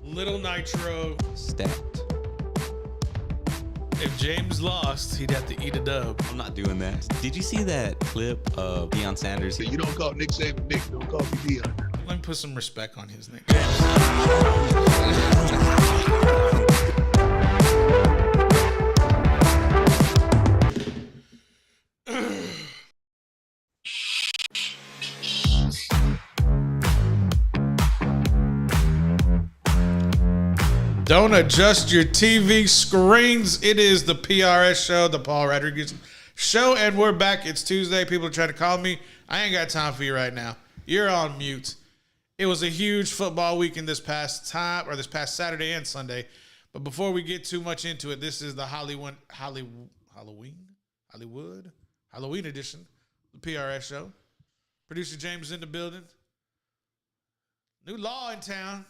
Little Nitro. Stacked. If James lost, he'd have to eat a dub. I'm not doing that. Did you see that clip of Deion Sanders? So you don't call Nick Saban Nick, don't call me Deion. Let me put some respect on his name. Don't adjust your TV screens. It is the PRS show, the Paul Rodriguez show, and we're back. It's Tuesday. People are trying to call me. I ain't got time for you right now. You're on mute. It was a huge football weekend this past Saturday and Sunday. But before we get too much into it, this is the Halloween edition, the PRS show. Producer James is in the building. New law in town.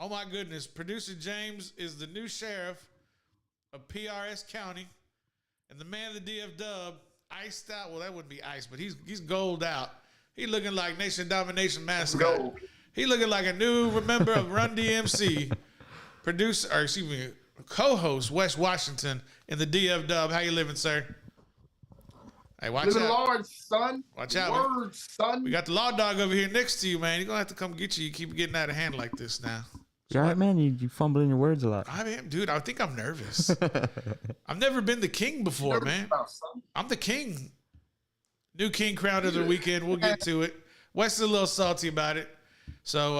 Oh my goodness. Producer James is the new sheriff of PRS County. And the man of the DF Dub, iced out. Well, that wouldn't be ice, but he's gold out. He looking like Nation Domination mascot. He looking like a new member of Run DMC. Co-host Wes Washington in the DF Dub. How you living, sir? Hey, watch Living out. large, son. Watch out. Word, son. We got the law dog over here next to you, man. He's going to have to come get you. You keep getting out of hand like this now. You all right, man? You fumbling your words a lot. I am, dude. I think I'm nervous. I've never been the king before, man. I'm the king. New king crowned of the weekend. We'll get to it. Wes is a little salty about it. So,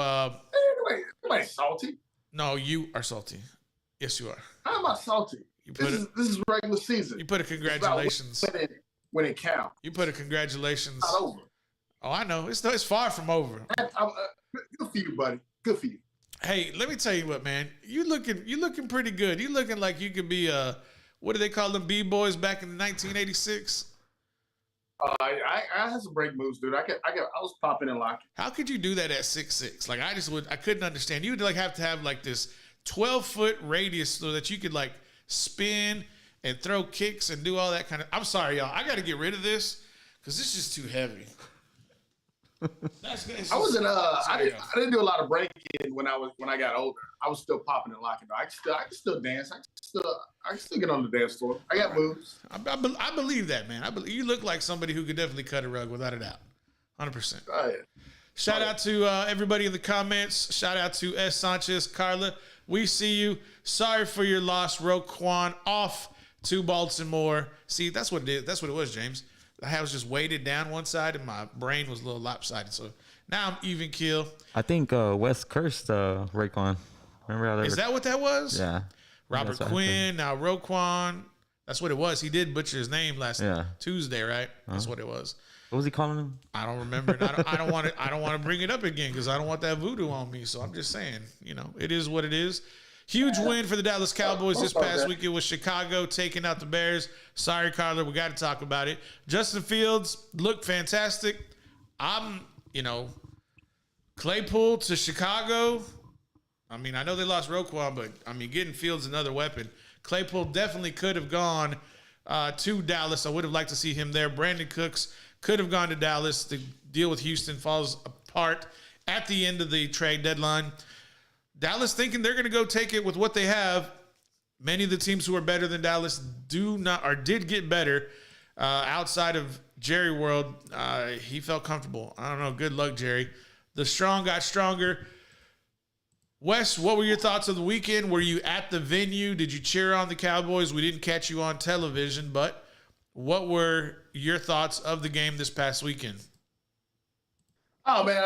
Anyway, salty. No, you are salty. Yes, you are. How am I salty? This is regular season. You put a congratulations. When it counts. You put a congratulations. Not over. Oh, I know. It's far from over. Good for you, buddy. Good for you. Hey, let me tell you what, man. You looking pretty good. You looking like you could be what do they call them B-boys back in 1986? I had some break moves, dude. I was popping and locking. How could you do that at 6'6"? Like I couldn't understand. You would like have to have like this 12-foot radius so that you could like spin and throw kicks and do all that kind of. I'm sorry, y'all. I got to get rid of this because this is too heavy. I didn't do a lot of breaking when I got older. I was still popping and locking. I can still dance. I can still get on the dance floor. I got moves. I believe that, man. You look like somebody who could definitely cut a rug without a doubt. 100%. Oh, yeah. Shout out to everybody in the comments. Shout out to S. Sanchez, Carla. We see you. Sorry for your loss, Roquan. Off to Baltimore. See, that's what it is. That's what it was, James. I was just weighted down one side and my brain was a little lopsided. So now I'm even keel. I think Wes cursed Raekwon. Remember how that? Is that what that was? Yeah. Robert Quinn, now Roquan. That's what it was. He did butcher his name last Tuesday, right? That's what it was. What was he calling him? I don't remember. And I don't want to bring it up again because I don't want that voodoo on me. So I'm just saying, it is what it is. Huge win for the Dallas Cowboys this past weekend with Chicago taking out the Bears. Sorry, Carla, we got to talk about it. Justin Fields looked fantastic. Claypool to Chicago. I mean, I know they lost Roquan, but, getting Fields another weapon. Claypool definitely could have gone to Dallas. I would have liked to see him there. Brandon Cooks could have gone to Dallas. The deal with Houston falls apart at the end of the trade deadline. Dallas thinking they're going to go take it with what they have. Many of the teams who are better than Dallas did get better outside of Jerry World. He felt comfortable. I don't know. Good luck, Jerry. The strong got stronger. Wes, what were your thoughts of the weekend? Were you at the venue? Did you cheer on the Cowboys? We didn't catch you on television, but what were your thoughts of the game this past weekend? Oh, man,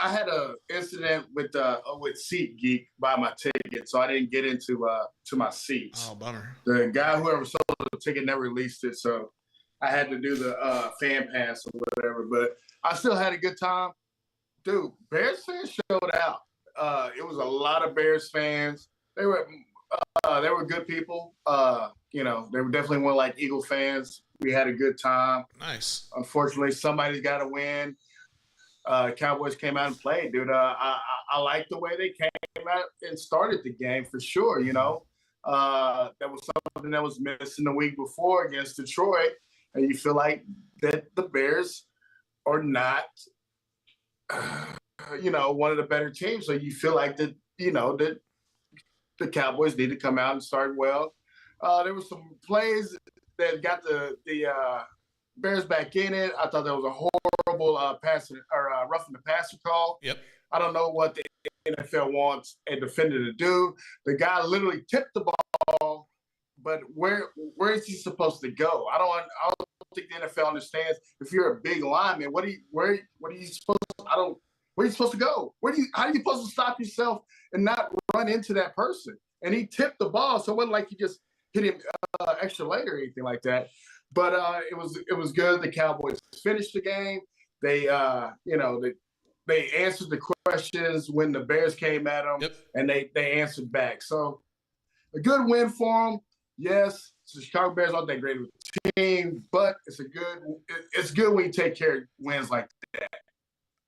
I had an incident with SeatGeek by my ticket, so I didn't get into to my seats. Oh, bummer. The guy, whoever sold the ticket, never released it, so I had to do the fan pass or whatever. But I still had a good time. Dude, Bears fans showed out. It was a lot of Bears fans. They were good people. They were definitely more like Eagle fans. We had a good time. Nice. Unfortunately, somebody's got to win. Cowboys came out and played, dude. I like the way they came out and started the game for sure. That was something that was missing the week before against Detroit, and you feel like that the Bears are not one of the better teams. So you feel like that the Cowboys need to come out and start well. There were some plays that got the Bears back in it. I thought that was a horrible roughing the passer call. Yep. I don't know what the NFL wants a defender to do. The guy literally tipped the ball, but where is he supposed to go? I don't think the NFL understands. If you're a big lineman, what are you supposed to? Where are you supposed to go? How are you supposed to stop yourself and not run into that person? And he tipped the ball, so it wasn't like you just hit him extra late or anything like that. But it was good. The Cowboys finished the game. They they answered the questions when the Bears came at them, yep. and they answered back. So a good win for them. Yes, the Chicago Bears aren't that great of a team, but it's good when you take care of wins like that.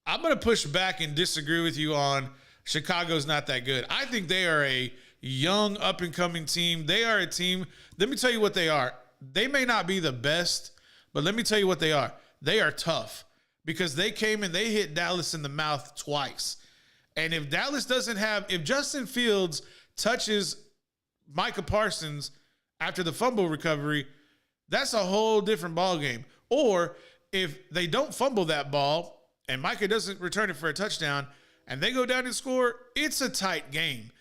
I'm going to push back and disagree with you on Chicago's not that good. I think they are a young, up-and-coming team. They are a team. Let me tell you what they are. They may not be the best, but let me tell you what they are. They are tough because they came and they hit Dallas in the mouth twice. And if Justin Fields touches Micah Parsons after the fumble recovery, that's a whole different ball game. Or if they don't fumble that ball and Micah doesn't return it for a touchdown and they go down and score, it's a tight game.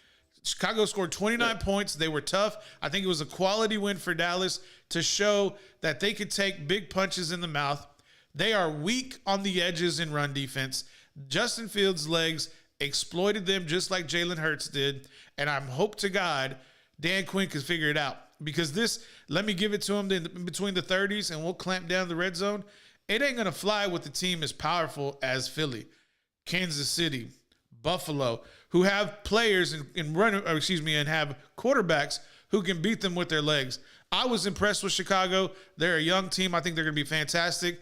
Chicago scored 29 points. They were tough. I think it was a quality win for Dallas to show that they could take big punches in the mouth. They are weak on the edges in run defense. Justin Fields' legs exploited them just like Jalen Hurts did. And I hope to God Dan Quinn can figure it out. Because let me give it to him in between the 30s and we'll clamp down the red zone. It ain't going to fly with a team as powerful as Philly, Kansas City, Buffalo, who have players and have quarterbacks who can beat them with their legs. I was impressed with Chicago. They're a young team. I think they're going to be fantastic.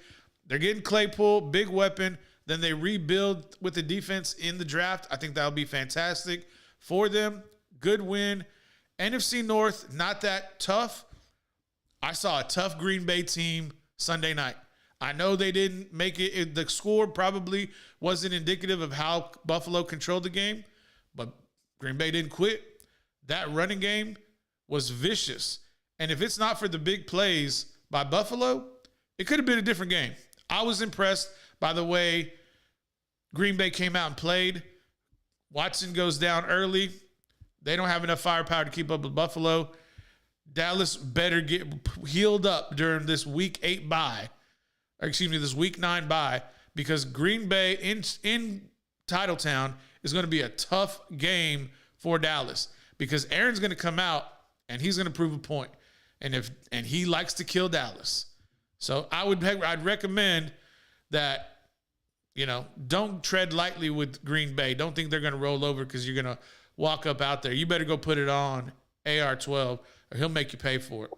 They're getting Claypool, big weapon. Then they rebuild with the defense in the draft. I think that'll be fantastic for them. Good win. NFC North, not that tough. I saw a tough Green Bay team Sunday night. I know they didn't make it. The score probably wasn't indicative of how Buffalo controlled the game, but Green Bay didn't quit. That running game was vicious. And if it's not for the big plays by Buffalo, it could have been a different game. I was impressed by the way Green Bay came out and played. Watson goes down early. They don't have enough firepower to keep up with Buffalo. Dallas better get healed up during this week 8 bye. This week 9 bye, because Green Bay in Titletown is going to be a tough game for Dallas because Aaron's going to come out and he's going to prove a point. And he likes to kill Dallas. So I'd recommend that, don't tread lightly with Green Bay. Don't think they're going to roll over because you're going to walk up out there. You better go put it on AR-12 or he'll make you pay for it.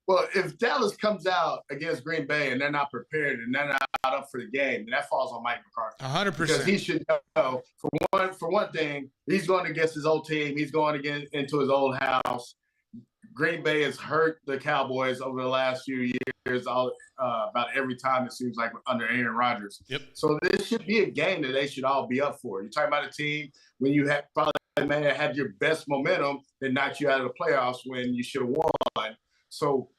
Well, if Dallas comes out against Green Bay and they're not prepared and they're not up for the game, then that falls on Mike McCarthy. 100%. Because he should know, for one thing, he's going against his old team. He's going again into his old house. Green Bay has hurt the Cowboys over the last few years, about every time it seems like under Aaron Rodgers. Yep. So this should be a game that they should all be up for. You're talking about a team when you have probably had your best momentum that knocked you out of the playoffs when you should have won. So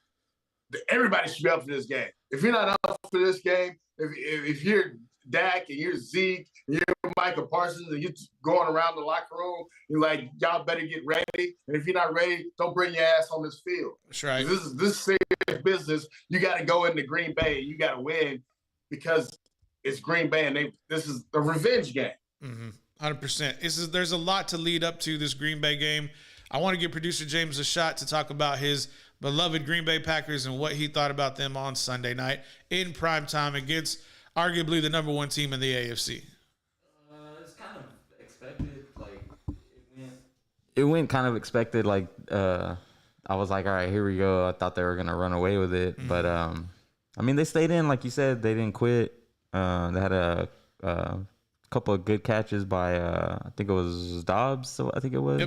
everybody should be up for this game. If you're not up for this game, if you're Dak and you're Zeke and you're Micah Parsons and you're going around the locker room, you're like, y'all better get ready. And if you're not ready, don't bring your ass on this field. That's right. This is serious business. You got to go into Green Bay. You got to win because it's Green Bay and this is a revenge game. 100%. There's a lot to lead up to this Green Bay game. I want to give producer James a shot to talk about his beloved Green Bay Packers and what he thought about them on Sunday night in prime time against arguably the number 1 team in the AFC. It's kind of expected. It went kind of expected. I was like, all right, here we go. I thought they were gonna run away with it, but they stayed in. Like you said, they didn't quit. They had a couple of good catches by I think it was Dobbs. So I think it was.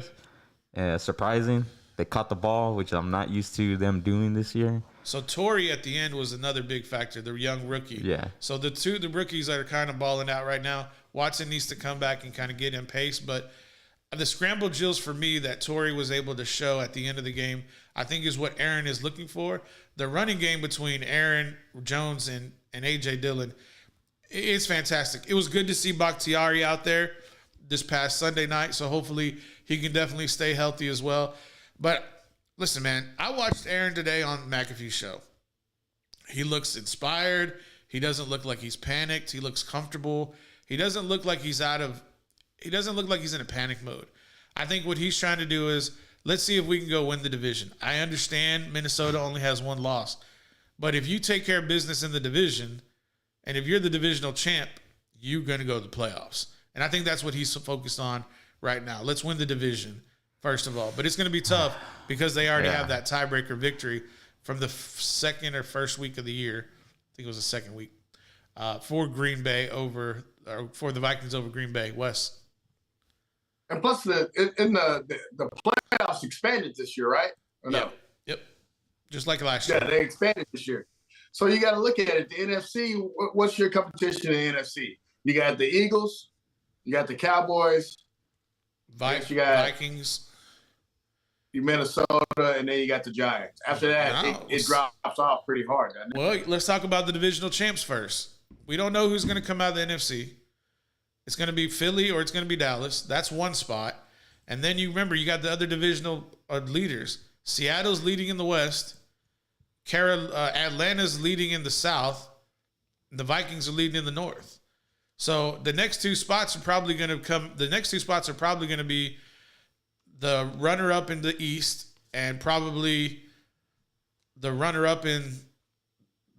Yep. Surprising. They caught the ball, which I'm not used to them doing this year. So Torrey at the end was another big factor, the young rookie. Yeah. So the rookies that are kind of balling out right now, Watson needs to come back and kind of get in pace. But the scramble drills for me that Torrey was able to show at the end of the game, I think is what Aaron is looking for. The running game between Aaron Jones and A.J. Dillon is fantastic. It was good to see Bakhtiari out there this past Sunday night, so hopefully he can definitely stay healthy as well. But listen, man, I watched Aaron today on McAfee's show. He looks inspired. He doesn't look like he's panicked. He looks comfortable. He doesn't look like he's in a panic mode. I think what he's trying to do is, let's see if we can go win the division. I understand Minnesota only has one loss, but if you take care of business in the division, and if you're the divisional champ, you're going to go to the playoffs. And I think that's what he's focused on right now. Let's win the division, first of all. But it's going to be tough because they already have that tiebreaker victory from the second or first week of the year. I think it was the second week for Green Bay for the Vikings over Green Bay West. And plus, the playoffs expanded this year, right? Or no? Yep. Just like last year. Yeah, they expanded this year. So you got to look at it. The NFC, what's your competition in the NFC? You got the Eagles, you got the Cowboys, you got Vikings, Minnesota, and then you got the Giants. After that, it drops off pretty hard, doesn't it? Well, let's talk about the divisional champs first. We don't know who's going to come out of the NFC. It's going to be Philly or it's going to be Dallas. That's one spot. And then you remember, you got the other divisional leaders. Seattle's leading in the West. Atlanta's leading in the South. The Vikings are leading in the North. So the next two spots are probably going to come. The next two spots are probably going to be the runner-up in the East and probably the runner-up in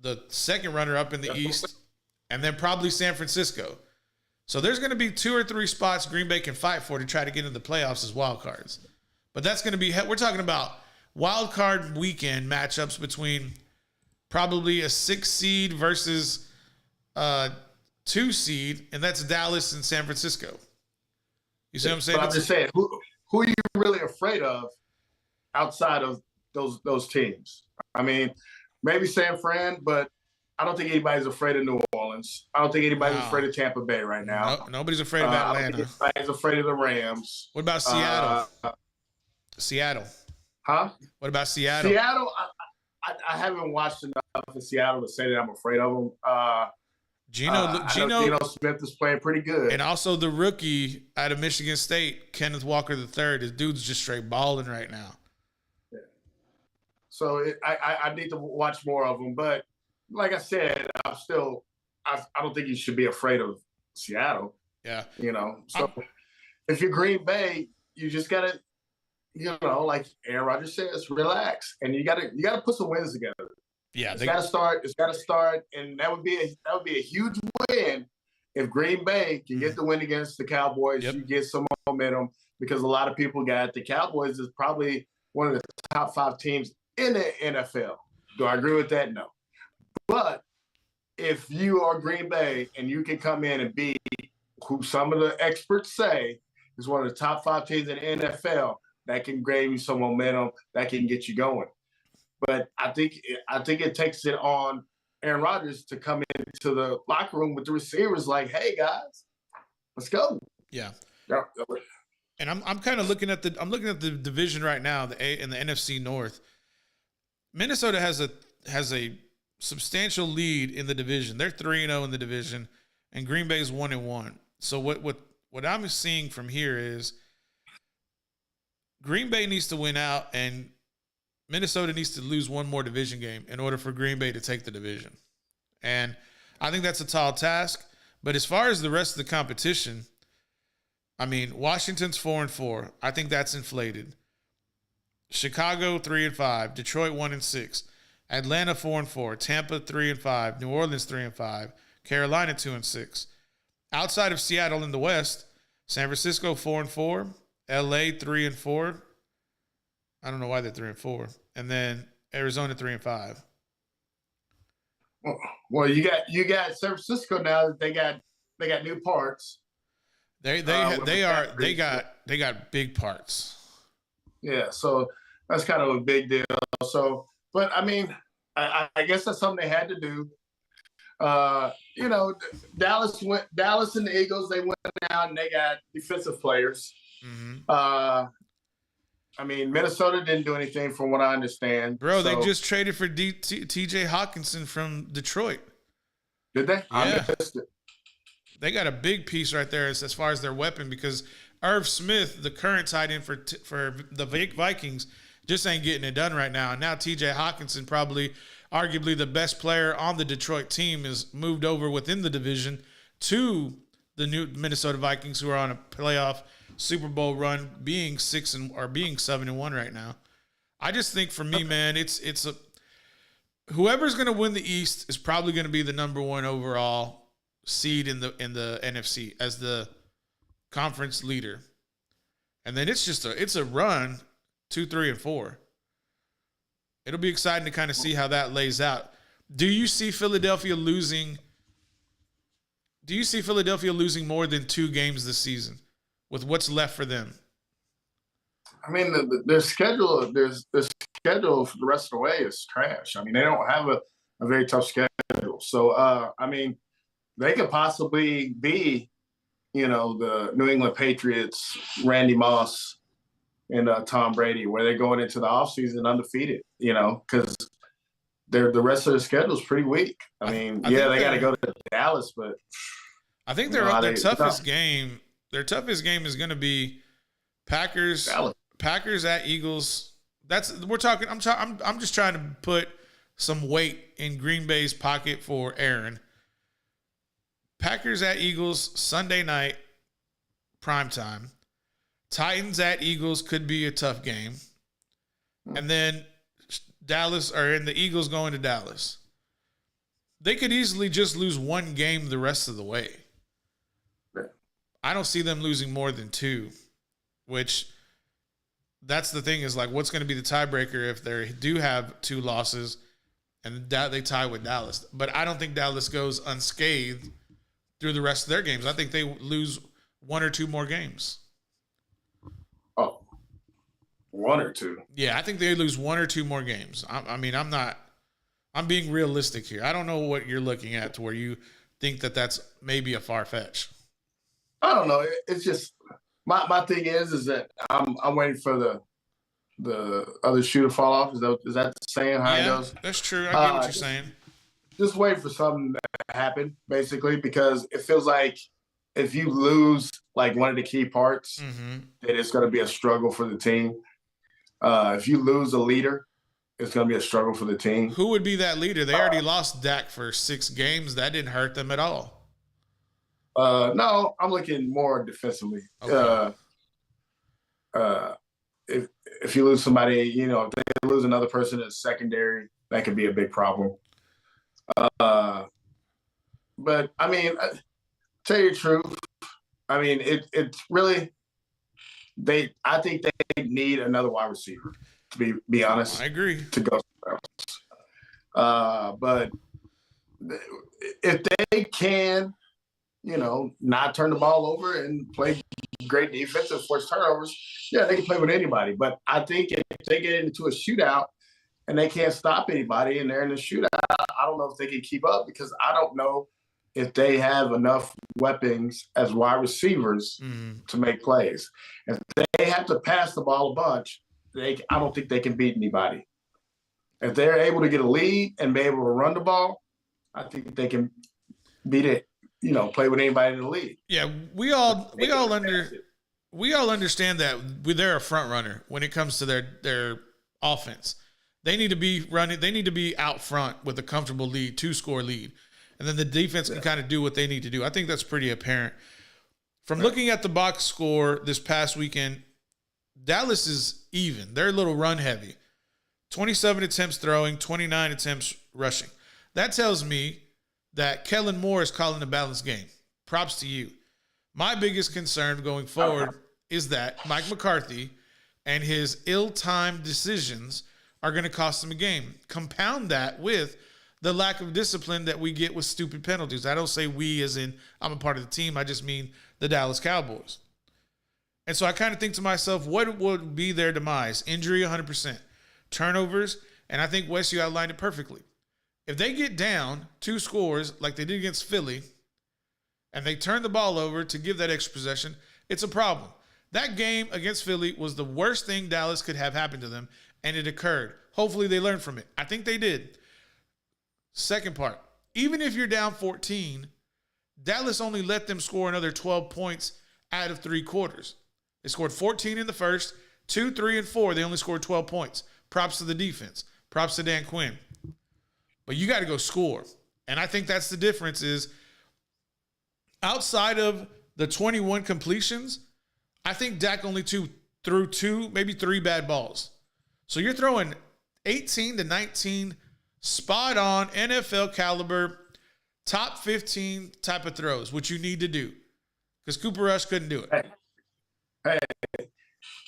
the second runner-up in the East, and then probably San Francisco. So there's going to be 2 or 3 spots Green Bay can fight for to try to get into the playoffs as wild cards. But that's going to be, we're talking about wild card weekend matchups between probably a 6 seed versus a 2 seed, and that's Dallas and San Francisco. You see what I'm saying? But I'm just saying, who are you really afraid of outside of those teams? I mean, maybe San Fran, but I don't think anybody's afraid of New Orleans. I don't think anybody's afraid of Tampa Bay right now. No, nobody's afraid of Atlanta. I don't think anybody's afraid of the Rams. What about Seattle? Seattle. Huh? What about Seattle? Seattle, I haven't watched enough of Seattle to say that I'm afraid of them. Geno Smith is playing pretty good. And also the rookie out of Michigan State, Kenneth Walker III. This dude's just straight balling right now. Yeah. So I need to watch more of them. But like I said, I don't think you should be afraid of Seattle. Yeah. So if you're Green Bay, you just got to, like Aaron Rodgers says, relax. And you got to put some wins together. Yeah, it's got to start, and that would be a huge win if Green Bay can get the win against the Cowboys. Yep. You get some momentum because a lot of people got the Cowboys is probably one of the top 5 teams in the NFL. Do I agree with that? No. But if you are Green Bay and you can come in and be who some of the experts say is one of the top 5 teams in the NFL, that can give you some momentum, that can get you going. But I think it takes it on Aaron Rodgers to come into the locker room with the receivers like, hey guys, let's go. Yeah. And I'm kind of looking at the division right now, in the NFC North. Minnesota has a substantial lead in the division. They're 3-0 in the division, and Green Bay's 1-1. So what I'm seeing from here is Green Bay needs to win out, and Minnesota needs to lose one more division game in order for Green Bay to take the division. And I think that's a tall task. But as far as the rest of the competition, I mean, Washington's 4-4. I think that's inflated. Chicago 3-5. Detroit 1-6. Atlanta 4-4. Tampa 3-5. New Orleans 3-5. Carolina 2-6. Outside of Seattle in the West, San Francisco 4-4. LA 3-4. I don't know why they're 3-4, and then Arizona 3-5. Well, you got San Francisco now. That they got new parts. They got big parts. Yeah, so that's kind of a big deal. So, but I mean, I guess that's something they had to do. You know, Dallas and the Eagles, they went out and they got defensive players. Mm-hmm. I mean, Minnesota didn't do anything from what I understand. Bro, they just traded for TJ Hawkinson from Detroit. Did they? Yeah. They got a big piece right there as far as their weapon, because Irv Smith, the current tight end for the Vikings, just ain't getting it done right now. And now TJ Hawkinson, probably arguably the best player on the Detroit team, is moved over within the division to the new Minnesota Vikings, who are on a playoff Super Bowl run, being 7-1 right now. I just think, for me, man, it's whoever's going to win the East is probably going to be the number one overall seed in the NFC as the conference leader. And then it's a run 2, 3, and 4. It'll be exciting to kind of see how that lays out. Do you see Philadelphia losing more than 2 games this season with what's left for them? I mean, their schedule for the rest of the way is trash. I mean, they don't have a very tough schedule. So, I mean, they could possibly be, you know, the New England Patriots, Randy Moss, and Tom Brady, where they're going into the offseason undefeated, you know, because the rest of their schedule is pretty weak. I mean, they got to go to Dallas, but I think their toughest game is going to be Packers. Dallas. Packers at Eagles. I'm just trying to put some weight in Green Bay's pocket for Aaron. Packers at Eagles Sunday night, primetime. Titans at Eagles could be a tough game. And then the Eagles going to Dallas. They could easily just lose 1 game the rest of the way. I don't see them losing more than 2, which that's the thing, is like, what's going to be the tiebreaker if they do have 2 losses and they tie with Dallas. But I don't think Dallas goes unscathed through the rest of their games. I think they lose 1 or 2 more games. Oh, 1 or 2. Yeah, I think they lose 1 or 2 more games. I'm being realistic here. I don't know what you're looking at to where you think that that's maybe a far fetch. I don't know. It's just my thing is that I'm waiting for the other shoe to fall off. Is that the saying how it goes? That's true. I get what you're saying. Just wait for something to happen, basically, because it feels like if you lose like one of the key parts, then it's going to be a struggle for the team. If you lose a leader, it's going to be a struggle for the team. Who would be that leader? They already lost Dak for 6 games. That didn't hurt them at all. No, I'm looking more defensively. Okay. If you lose somebody, you know, if they lose another person in the secondary, that could be a big problem. But I mean, tell you the truth, I mean, it's really I think they need another wide receiver, to be honest. I agree. To go somewhere else. But if they can, you know, not turn the ball over and play great defense and force turnovers, yeah, they can play with anybody. But I think if they get into a shootout and they can't stop anybody and they're in a shootout, I don't know if they can keep up, because I don't know if they have enough weapons as wide receivers to make plays. If they have to pass the ball a bunch, I don't think they can beat anybody. If they're able to get a lead and be able to run the ball, I think they can beat it. You know, play with anybody in the league. Yeah, we all understand that they're a front runner when it comes to their offense. They need to be running. They need to be out front with a comfortable lead, 2-score lead, and then the defense can kind of do what they need to do. I think that's pretty apparent from looking at the box score this past weekend. Dallas is even. They're a little run heavy. 27 attempts throwing, 29 attempts rushing. That tells me that Kellen Moore is calling a balanced game. Props to you. My biggest concern going forward is that Mike McCarthy and his ill-timed decisions are going to cost him a game. Compound that with the lack of discipline that we get with stupid penalties. I don't say we as in I'm a part of the team. I just mean the Dallas Cowboys. And so I kind of think to myself, what would be their demise? Injury, 100%. Turnovers, and I think, Wes, you outlined it perfectly. If they get down 2 scores like they did against Philly, and they turn the ball over to give that extra possession, it's a problem. That game against Philly was the worst thing Dallas could have happened to them, and it occurred. Hopefully they learned from it. I think they did. Second part, even if you're down 14, Dallas only let them score another 12 points out of 3 quarters. They scored 14 in the first, 2, 3, and 4. They only scored 12 points. Props to the defense. Props to Dan Quinn. But you got to go score. And I think that's the difference is outside of the 21 completions, I think Dak only threw 2, maybe 3 bad balls. So you're throwing 18 to 19 spot on NFL caliber, top 15 type of throws, which you need to do because Cooper Rush couldn't do it. Hey,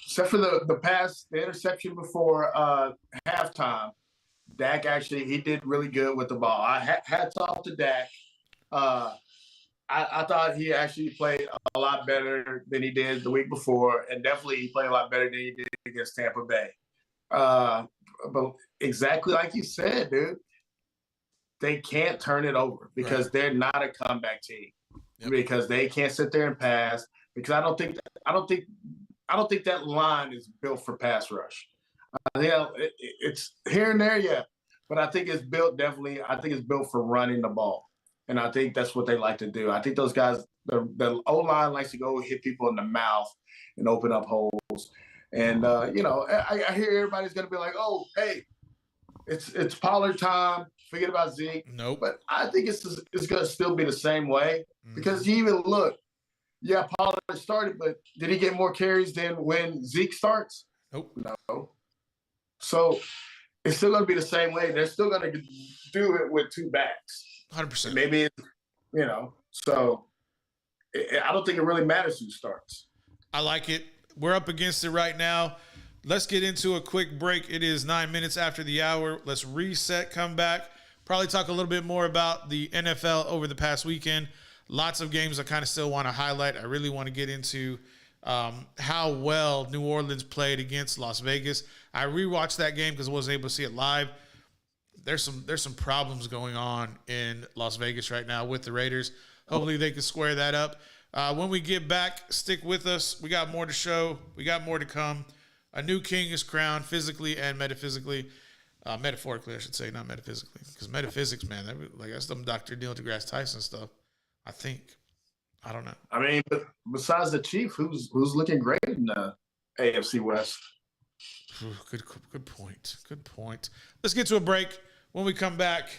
except for the interception before halftime, Dak he did really good with the ball. Hats off to Dak. I thought he actually played a lot better than he did the week before, and definitely he played a lot better than he did against Tampa Bay. But exactly like you said, dude, they can't turn it over because they're not a comeback team. Yep. Because they can't sit there and pass. Because I don't think that line is built for pass rush. It's here and there, yeah, but I think it's built for running the ball. And I think that's what they like to do. I think those guys, the O-line likes to go hit people in the mouth and open up holes. And, I hear everybody's going to be like, oh, hey, it's Pollard time. Forget about Zeke. Nope. But I think it's going to still be the same way because you even look, yeah, Pollard started, but did he get more carries than when Zeke starts? Nope. No. So it's still going to be the same way. They're still going to do it with 2 backs. 100%. Maybe, so I don't think it really matters who starts. I like it. We're up against it right now. Let's get into a quick break. It is 9 minutes after the hour. Let's reset, come back, probably talk a little bit more about the NFL over the past weekend. Lots of games I kind of still want to highlight. I really want to get into how well New Orleans played against Las Vegas. I rewatched that game because I wasn't able to see it live. There's some problems going on in Las Vegas right now with the Raiders. Hopefully they can square that up. When we get back, stick with us. We got more to show. We got more to come. A new king is crowned physically and metaphysically. Metaphorically, I should say, not metaphysically. Because metaphysics, man, that's some Dr. Neil deGrasse Tyson stuff, I think. I don't know. I mean, but besides the Chief, who's looking great in the AFC West? Good point. Good point. Let's get to a break. When we come back,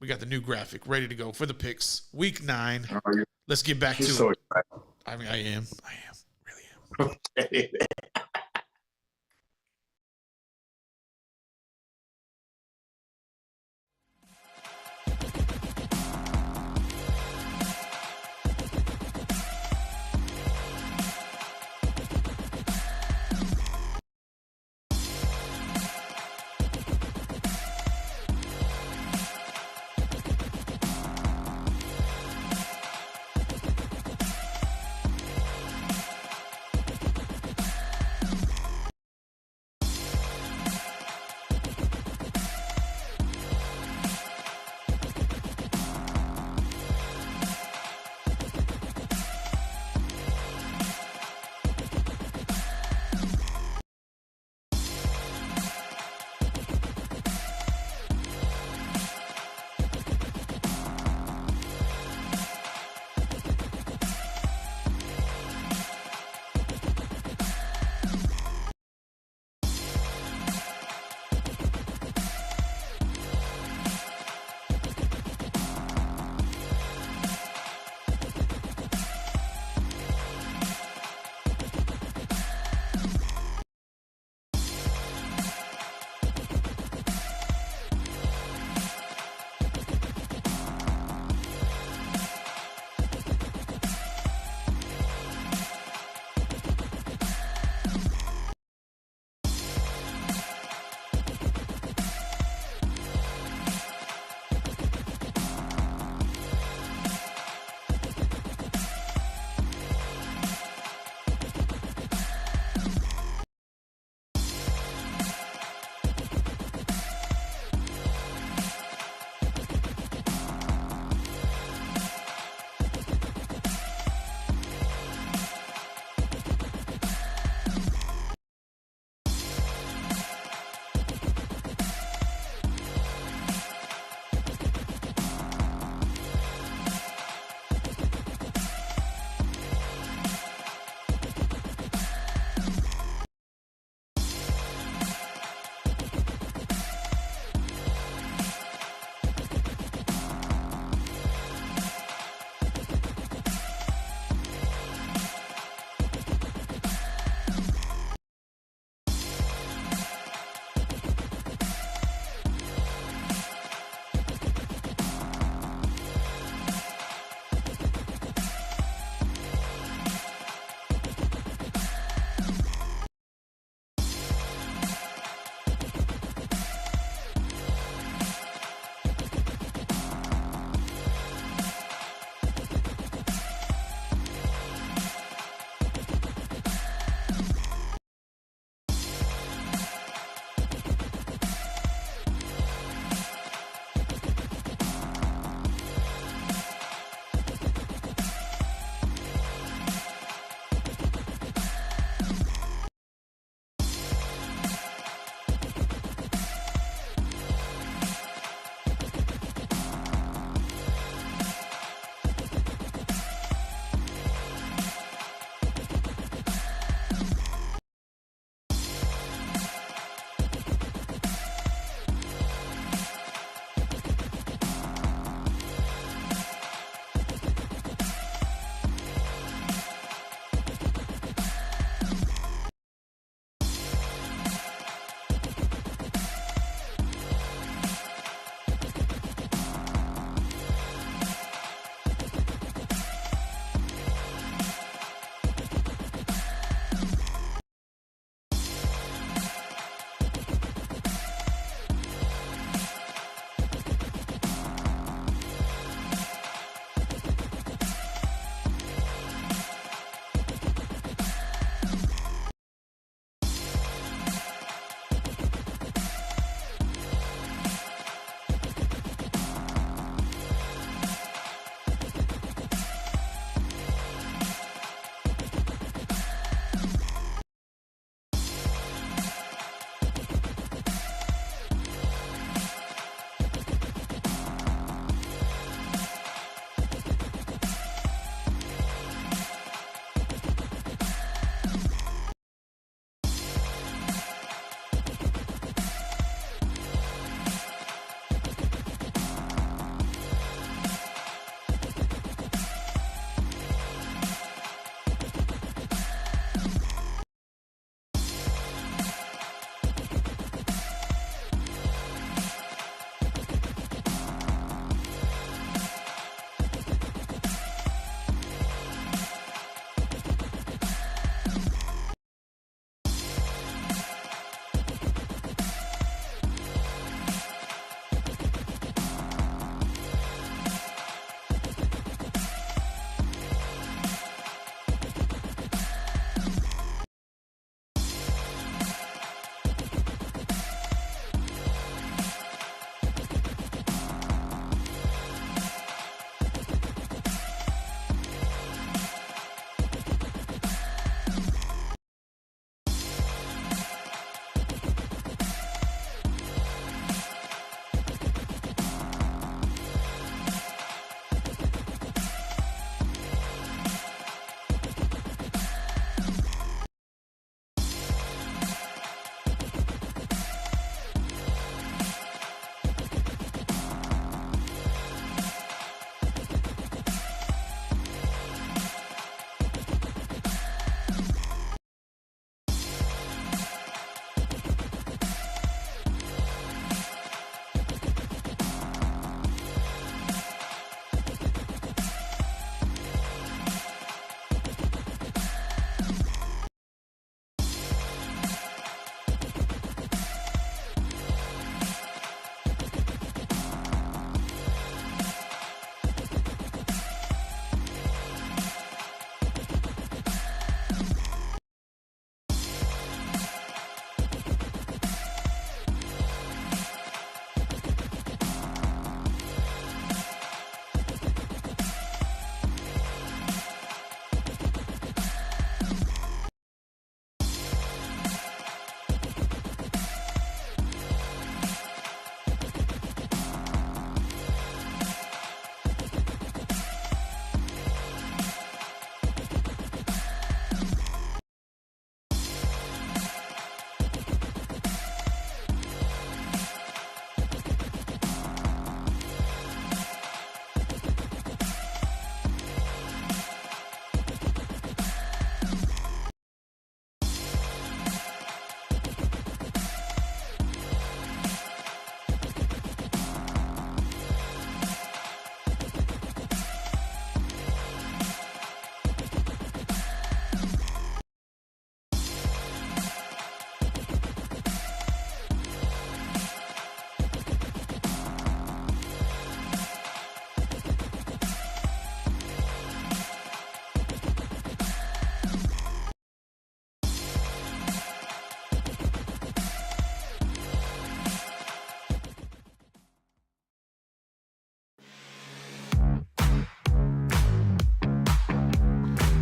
we got the new graphic ready to go for the picks. Week 9. Let's get back to so it. Excited. I mean, I am. Really am. Okay.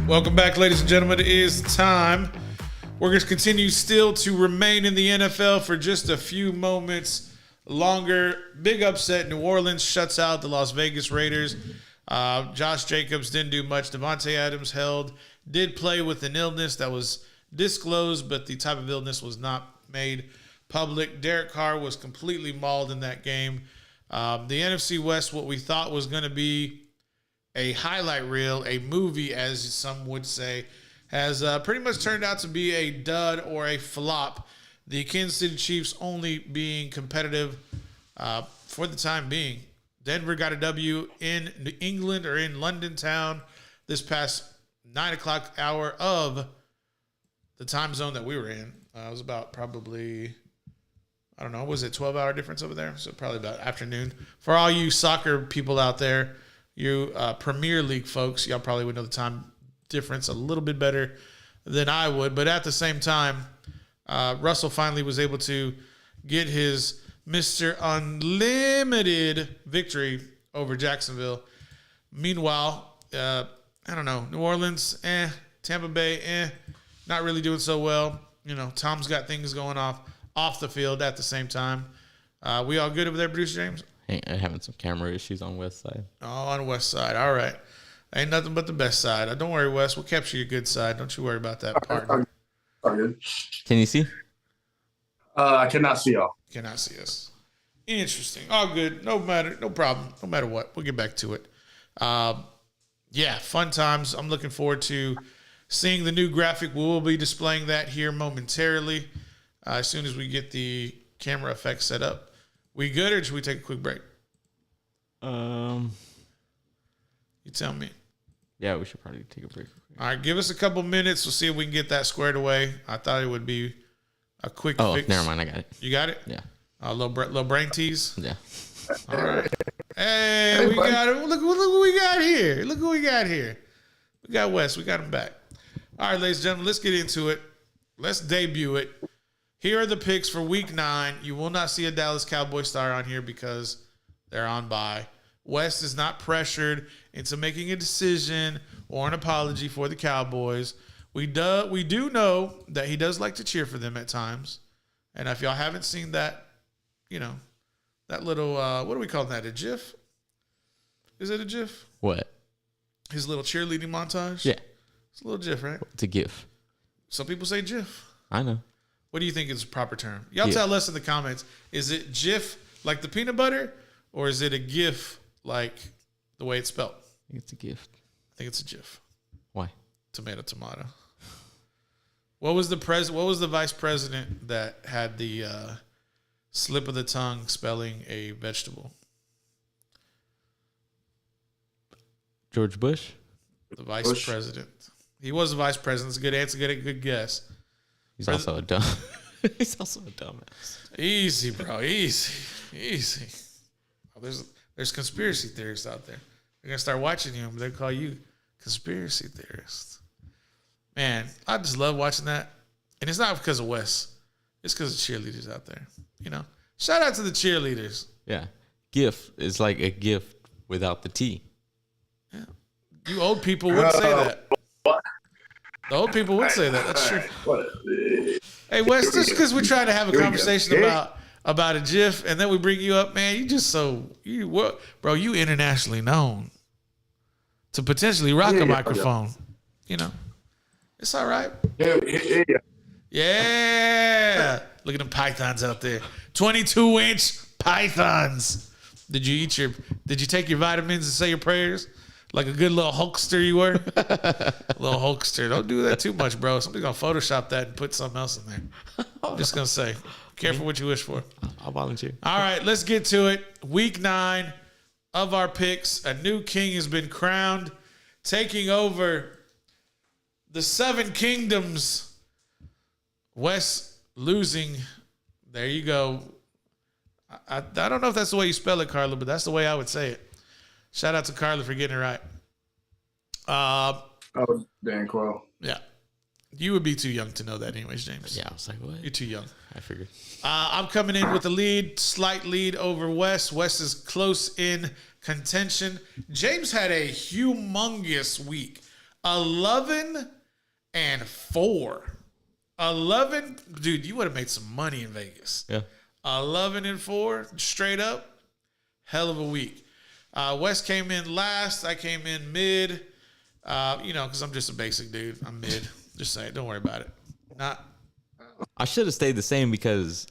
Welcome back, ladies and gentlemen. It is time. We're going to continue still to remain in the NFL for just a few moments longer. Big upset. New Orleans shuts out the Las Vegas Raiders. Josh Jacobs didn't do much. Devontae Adams did play with an illness that was disclosed, but the type of illness was not made public. Derek Carr was completely mauled in that game. The NFC West, what we thought was going to be a highlight reel, a movie, as some would say, has pretty much turned out to be a dud or a flop. The Kansas City Chiefs only being competitive for the time being. Denver got a W in England or in London town this past 9 o'clock hour of the time zone that we were in. It was about probably, I don't know, was it 12-hour difference over there? So probably about afternoon. For all you soccer people out there, you Premier League folks, y'all probably would know the time difference a little bit better than I would. But at the same time, Russell finally was able to get his Mr. Unlimited victory over Jacksonville. Meanwhile, I don't know, New Orleans, Tampa Bay, not really doing so well. You know, Tom's got things going off the field at the same time. We all good over there, Producer James? Hey, having some camera issues on West Side. Oh, on the West Side. All right. Ain't nothing but the best side. Don't worry, Wes. We'll capture your good side. Don't you worry about that, partner. Good. Can you see? I cannot see y'all. Cannot see us. Interesting. All good. No matter. No problem. No matter what. We'll get back to it. Yeah, fun times. I'm looking forward to seeing the new graphic. We will be displaying that here momentarily as soon as we get the camera effects set up. We good, or should we take a quick break? You tell me. Yeah, we should probably take a break. All right, give us a couple minutes. We'll see if we can get that squared away. I thought it would be a quick fix. Never mind. I got it. You got it? Yeah. Little brain tease? Yeah. All right. Hey, we got it. Look what we got here. Look what we got here. We got Wes. We got him back. All right, ladies and gentlemen, let's get into it. Let's debut it. Here are the picks for Week 9. You will not see a Dallas Cowboy star on here because they're on bye. West is not pressured into making a decision or an apology for the Cowboys. We do know that he does like to cheer for them at times. And if y'all haven't seen that, you know, that little, what do we call that, a GIF? Is it a GIF? What? His little cheerleading montage? Yeah. It's a little GIF, right? It's a GIF. Some people say GIF. I know. What do you think is the proper term? Y'all GIF. tell us in the comments. Is it GIF like the peanut butter, or is it a GIF like the way it's spelled? I think it's a gift. I think it's a GIF. Why? Tomato. What was the vice president that had the slip of the tongue spelling a vegetable? George Bush? The vice president. He was the vice president. It's a good answer. Good guess. He's also a dumb. He's also a dumbass. Easy, bro. Easy. Oh, there's conspiracy theorists out there. They're gonna start watching you, but they call you conspiracy theorist. Man, I just love watching that, and it's not because of Wes. It's because of cheerleaders out there. You know, shout out to the cheerleaders. Yeah. GIF is like a gift without the T. Yeah, you old people would say that. The old people would say that. That's true. Hey, Wes, just because we're trying to have a conversation about a GIF, and then we bring you up, man, you internationally known to potentially rock a microphone. You know, it's all right. Yeah. Look at them pythons out there. 22-inch pythons. Did you take your vitamins and say your prayers? Like a good little Hulkster you were? Little Hulkster. Don't do that too much, bro. Somebody's going to Photoshop that and put something else in there. I'm just going to say, careful what you wish for. I'll volunteer. All right, let's get to it. Week 9 of our picks. A new king has been crowned, taking over the 7 kingdoms. West losing. There you go. I don't know if that's the way you spell it, Carla, but that's the way I would say it. Shout out to Carla for getting it right. Dan Quell. Yeah. You would be too young to know that anyways, James. Yeah, I was like, what? You're too young. I figured. I'm coming in with a slight lead over West. West is close in contention. James had a humongous week. 11-4. 11, dude, you would have made some money in Vegas. Yeah. 11-4 straight up. Hell of a week. Wes came in last. I came in mid. Because I'm just a basic dude. I'm mid. Just saying. Don't worry about it. I should have stayed the same because,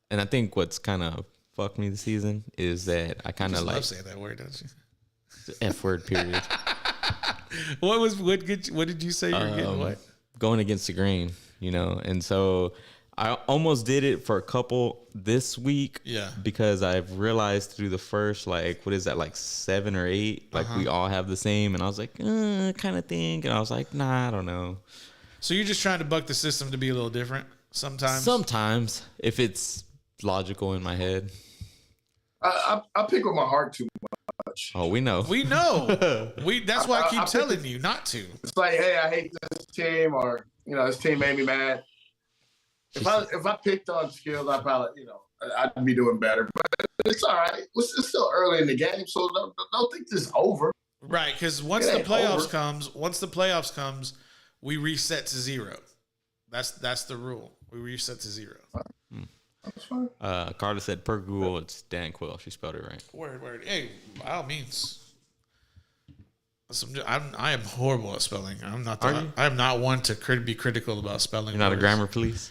and I think what's kind of fucked me this season is that I kind of Just like love saying that word, don't you? the F word period. What did you say you were getting? What? Going against the grain, and so I almost did it for a couple this week. Yeah. Because I've realized through the first, what is that, 7 or 8, we all have the same, and I was like, kind of think, and I was like, nah, I don't know. So you're just trying to buck the system to be a little different sometimes? Sometimes, if it's logical in my head. I pick with my heart too much. Oh, we know. We know. That's why I keep telling you not to. It's like, hey, I hate this team, or this team made me mad. If I picked on skills, I probably I'd be doing better. But it's all right. It's still early in the game, so don't think this is over. Right, because once the playoffs comes, we reset to 0. That's the rule. We reset to 0. That's fine. Carter said per Google it's Dan Quill. She spelled it right. Word. Hey, by all means. I am horrible at spelling. I am not one to be critical about spelling. You're not words. a grammar police?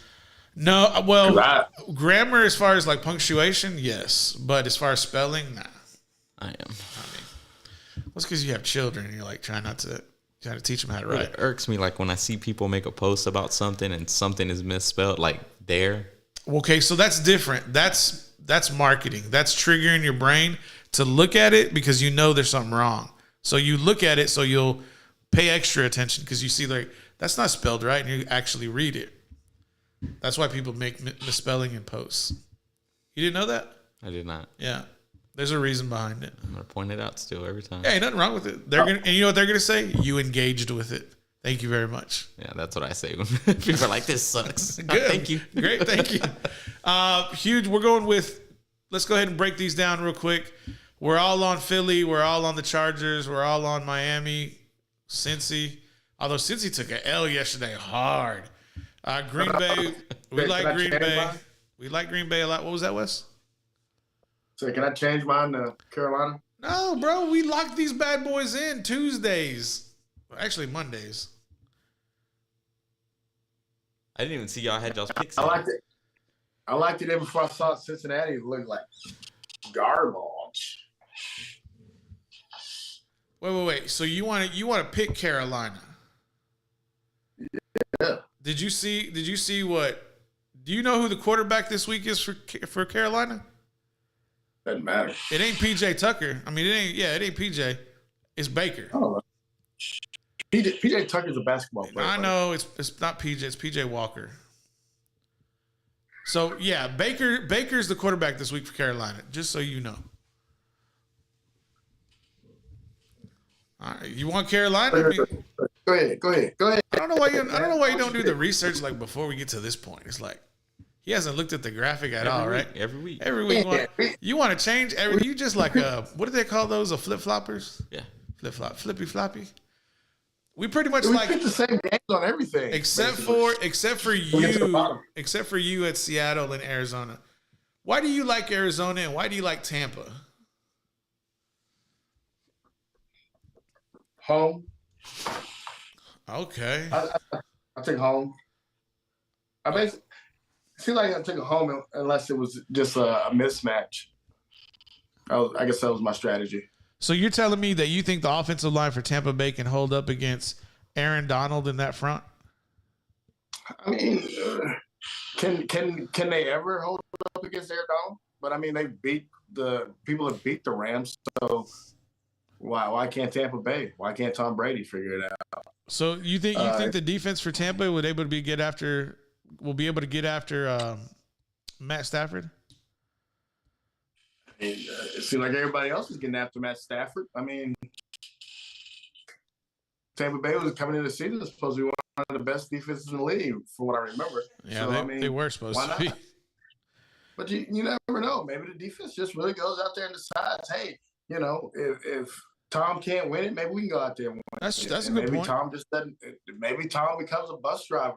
No, well, grammar as far as punctuation, yes, but as far as spelling, nah. I am. That's because you have children and you're trying to teach them how to write. It irks me when I see people make a post about something and something is misspelled, there. Okay, so that's different. That's marketing. That's triggering your brain to look at it because there's something wrong. So you look at it so you'll pay extra attention because you see that's not spelled right and you actually read it. That's why people make misspelling in posts. You didn't know that? I did not. Yeah. There's a reason behind it. I'm going to point it out still every time. Yeah, ain't nothing wrong with it. And you know what they're going to say? You engaged with it. Thank you very much. Yeah, that's what I say when people are like, this sucks. Good. Thank you. Great. Thank you. Huge. We're going let's go ahead and break these down real quick. We're all on Philly. We're all on the Chargers. We're all on Miami, Cincy. Although Cincy took an L yesterday hard. Green Bay. We like Green Bay. We like Green Bay a lot. What was that, Wes? So can I change mine to Carolina? No, bro. We locked these bad boys in Tuesdays. Actually, Mondays. I didn't even see y'all had y'all's picks. I liked it. I liked it even before I saw Cincinnati look like garbage. Wait. So you want to pick Carolina? Yeah. Did you see what? Do you know who the quarterback this week is for Carolina? Doesn't matter. It ain't PJ Tucker. I mean, it ain't PJ. It's Baker. Oh, PJ Tucker's a basketball player. I know it's not PJ. It's PJ Walker. So yeah, Baker's the quarterback this week for Carolina. Just so you know. All right, you want Carolina? I mean, Go ahead. I don't know why you don't do the research before we get to this point. It's he hasn't looked at the graphic at all, right? Every week. Every week. You want to change you just what do they call those? Flip-floppers? Yeah. Flip-flop. Flippy-floppy? We pretty much we pick the same games on everything. Except for you at Seattle and Arizona. Why do you like Arizona and why do you like Tampa? Home. Okay. I take home. I basically feel like I took a home unless it was just a mismatch. I guess that was my strategy. So you're telling me that you think the offensive line for Tampa Bay can hold up against Aaron Donald in that front? I mean, can they ever hold up against Aaron Donald? But I mean, people have beat the Rams, so why can't Tampa Bay? Why can't Tom Brady figure it out? So you think the defense for Tampa will be able to get after Matt Stafford? I mean, it seems like everybody else is getting after Matt Stafford. I mean, Tampa Bay was coming into the season supposed to be one of the best defenses in the league, from what I remember. Yeah, so, they were supposed to be. But you never know. Maybe the defense just really goes out there and decides, hey, if Tom can't win it, maybe we can go out there and win That's it. a And good maybe point. Tom just doesn't. Maybe Tom becomes a bus driver.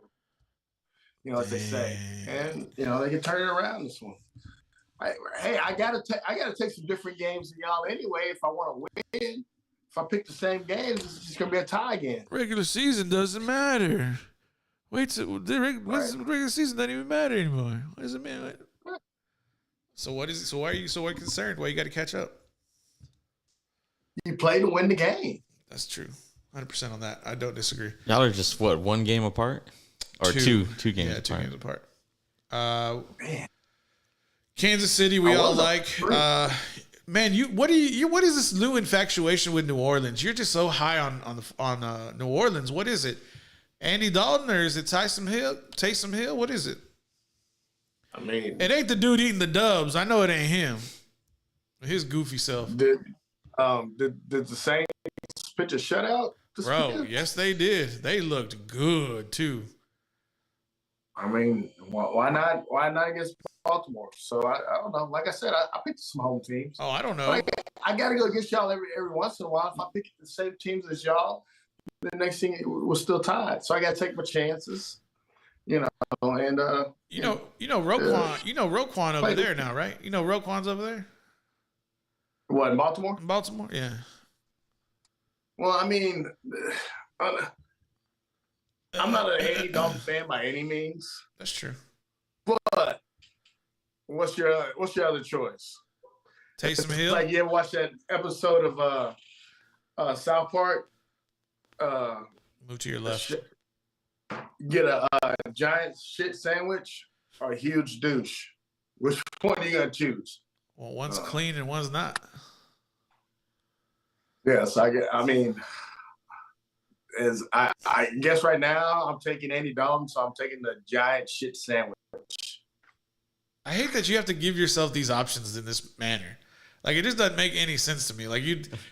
You know what they say, and you know they can turn it around this one. I gotta take some different games than y'all anyway. If I want to win, if I pick the same games, it's just gonna be a tie again. Regular season doesn't matter. Wait, so regular season doesn't even matter anymore. What does it mean? So what is it? So why are you so concerned? Why you got to catch up? You play to win the game. That's true. 100% on that. I don't disagree. Y'all are just what, one game apart, or two games? Yeah, apart. 2 games apart. Man. Kansas City, we all like. Man, what is this new infatuation with New Orleans? You're just so high on New Orleans. What is it? Andy Dalton or is it Taysom Hill? Taysom Hill? What is it? I mean, It ain't the dude eating the dubs. I know it ain't him. His goofy self. did the Saints pitch a shutout? Bro, yes, they did. They looked good too. I mean, why not? Why not against Baltimore? So I don't know. Like I said, I picked some home teams. Oh, I don't know. I got to go against y'all every once in a while. If I pick the same teams as y'all, the next thing we're still tied. So I got to take my chances. You know, and You know Roquan. You know Roquan over there now, right? You know Roquan's over there what in Baltimore? in Baltimore. Yeah. Well, I mean, I'm not an Andy Dalton fan by any means, That's true. but what's your other choice? Taysom It's Hill. like you ever watch that episode of South Park? Move to your left. Get a giant shit sandwich or a huge douche. Which one are you gonna choose? Well, one's clean and one's not. Yes, I guess right now I'm taking Andy Dalton, so I'm taking the giant shit sandwich. I hate that you have to give yourself these options in this manner. Like, it just doesn't make any sense to me. Like,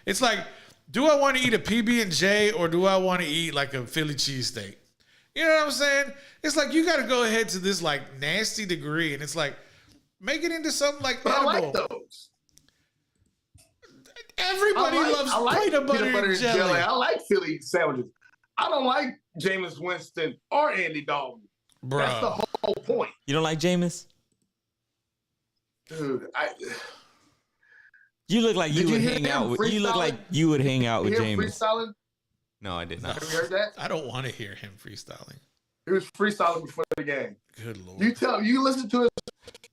it's like, do I want to eat a PB&J or do I want to eat like a Philly cheesesteak? You know what I'm saying? It's like you got to go ahead to this like nasty degree, and it's like make it into something like But I edible. like those. Everybody loves peanut butter and jelly. I like Philly sandwiches. I don't like Jameis Winston or Andy Dalton. Bro. That's the whole point. You don't like Jameis? Dude, You look like Did you you would hear hang him out with. You look freestyling? like you would hang out with you hear him Jameis. freestyling? No, I did not. Have you heard that? I don't want to hear him freestyling. He was freestyling before the game. Good Lord. You listen to his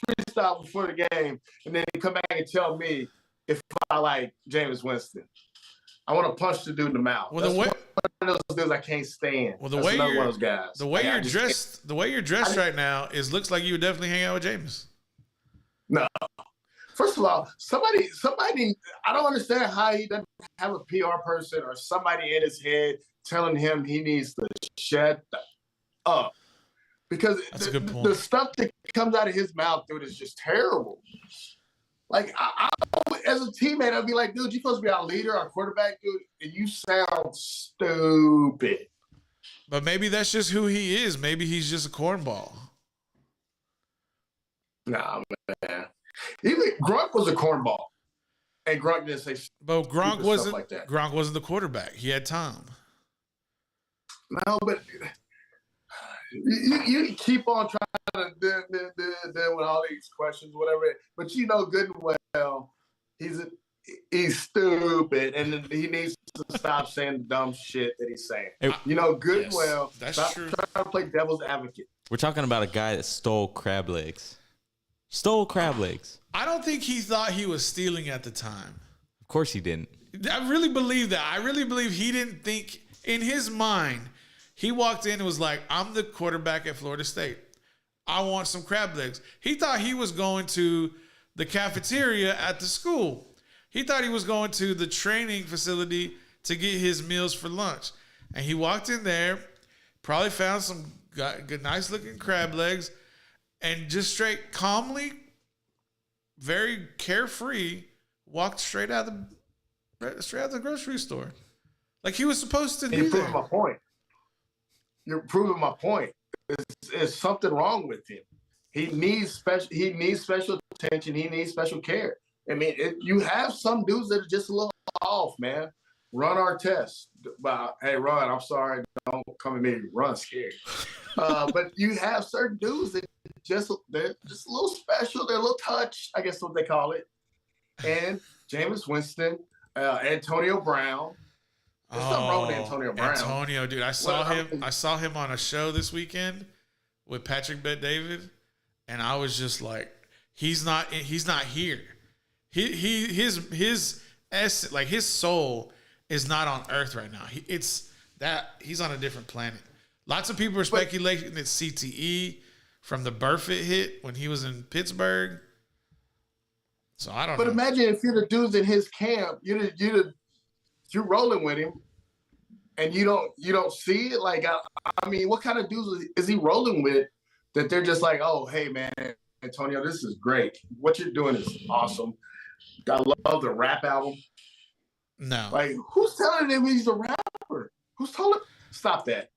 freestyle before the game, and then you come back and tell me if I like Jameis Winston. I want to punch the dude in the mouth. Well, That's the way- one of those dudes I can't stand. Well, the That's way another you're- one of those guys. The way Like, I you're just dressed, right now, looks like you would definitely hang out with Jameis. No. First of all, somebody, I don't understand how he doesn't have a PR person or somebody in his head telling him he needs to shut up. Because That's a good point. the stuff that comes out of his mouth, dude, is just terrible. Like, I as a teammate, I'd be like, dude, you're supposed to be our leader, our quarterback, dude, and you sound stupid. But maybe that's just who he is. Maybe he's just a cornball. Nah, man. Even Gronk was a cornball. And Gronk didn't say But Gronk stuff wasn't. like that. Gronk wasn't the quarterback. He had Tom. no, but you keep on trying to deal with all these questions, whatever. But you know good and well he's stupid, and he needs to stop saying the dumb shit that he's saying. Hey, You know good Yes, and well. that's Stop true. trying to play devil's advocate. We're talking about a guy that stole crab legs. Stole crab legs. I don't think he thought he was stealing at the time. Of course he didn't. I really believe that. I really believe he didn't think in his mind. He walked in and was like, "I'm the quarterback at Florida State. I want some crab legs." He thought he was going to the cafeteria at the school. He thought he was going to the training facility to get his meals for lunch. And he walked in there, probably found some good, nice looking crab legs, and just straight calmly, very carefree, walked straight out of the grocery store. Like he was supposed to do You're proving that. my point. You're proving my point. There's something wrong with him. He needs special attention. He needs special care. I mean, you have some dudes that are just a little off, man. Run our test. But hey, Ron, I'm sorry, don't come at me. Run's scary. But you have certain dudes that they're just a little special. They're a little touch, I guess what they call it. And Jameis Winston, Antonio Brown. There's nothing wrong with Antonio Brown. Antonio, dude, I saw him on a show this weekend with Patrick Bet-David, and I was just like, he's not here. His essence, like his soul, is not on Earth right now. He's on a different planet. Lots of people are speculating it's CTE from the Burfitt hit when he was in Pittsburgh. So I don't know. But imagine if you're the dudes in his camp, you're rolling with him, and you don't see it. Like I mean, what kind of dudes is he rolling with that they're just like, oh, hey man, Antonio, this is great. What you're doing is awesome. I love the rap album. No. Like, who's telling him he's a rapper? Who's telling him? Stop that.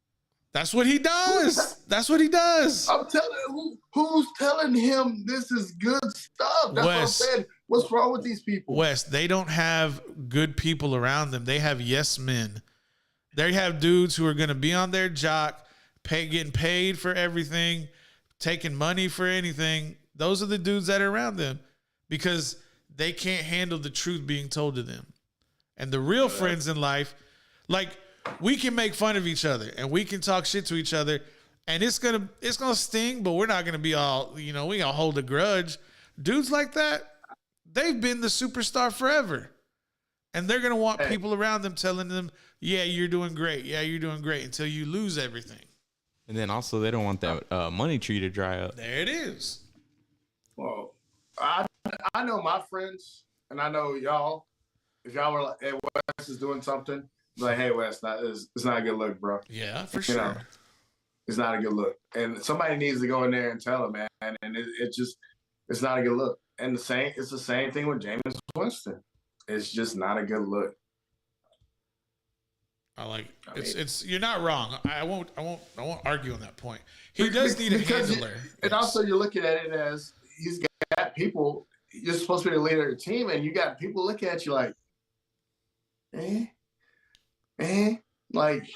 That's what he does. That's what he does. I'm telling who's telling him this is good stuff? That's what I'm saying. What's wrong with these people? Wes, they don't have good people around them. They have yes men. They have dudes who are going to be on their jock, getting paid for everything, taking money for anything. Those are the dudes that are around them because they can't handle the truth being told to them. And the real friends in life, like, we can make fun of each other and we can talk shit to each other, and it's gonna sting, but we're not gonna be all, we gonna hold a grudge. Dudes like that, they've been the superstar forever, and they're gonna want people around them telling them, "Yeah, you're doing great. Yeah, you're doing great," until you lose everything. And then also they don't want that money tree to dry up. There it is. Well, I know my friends, and I know y'all. If y'all were like, hey, Wes is doing something, like, hey, Wes, it's not a good look, bro. Yeah, for sure. It's not a good look. And somebody needs to go in there and tell him, man. And it's not a good look. And it's the same thing with Jameis Winston. It's just not a good look. It's you're not wrong. I won't argue on that point. He does need a handler. And also you're looking at it as he's got people. You're supposed to be the leader of the team, and you got people looking at you like, like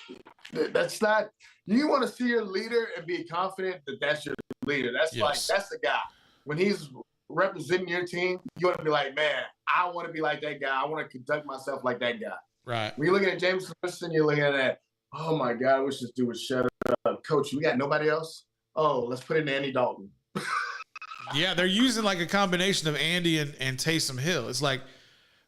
that's not. You want to see your leader and be confident that that's your leader. That's that's the guy. When he's representing your team, you want to be like, man, I want to be like that guy. I want to conduct myself like that guy. Right. When you're looking at Jameis Winston, you're looking at that. Oh my God, I wish this dude would shut up. Coach, we got nobody else? Oh, let's put in Andy Dalton. Yeah, they're using like a combination of Andy and Taysom Hill. It's like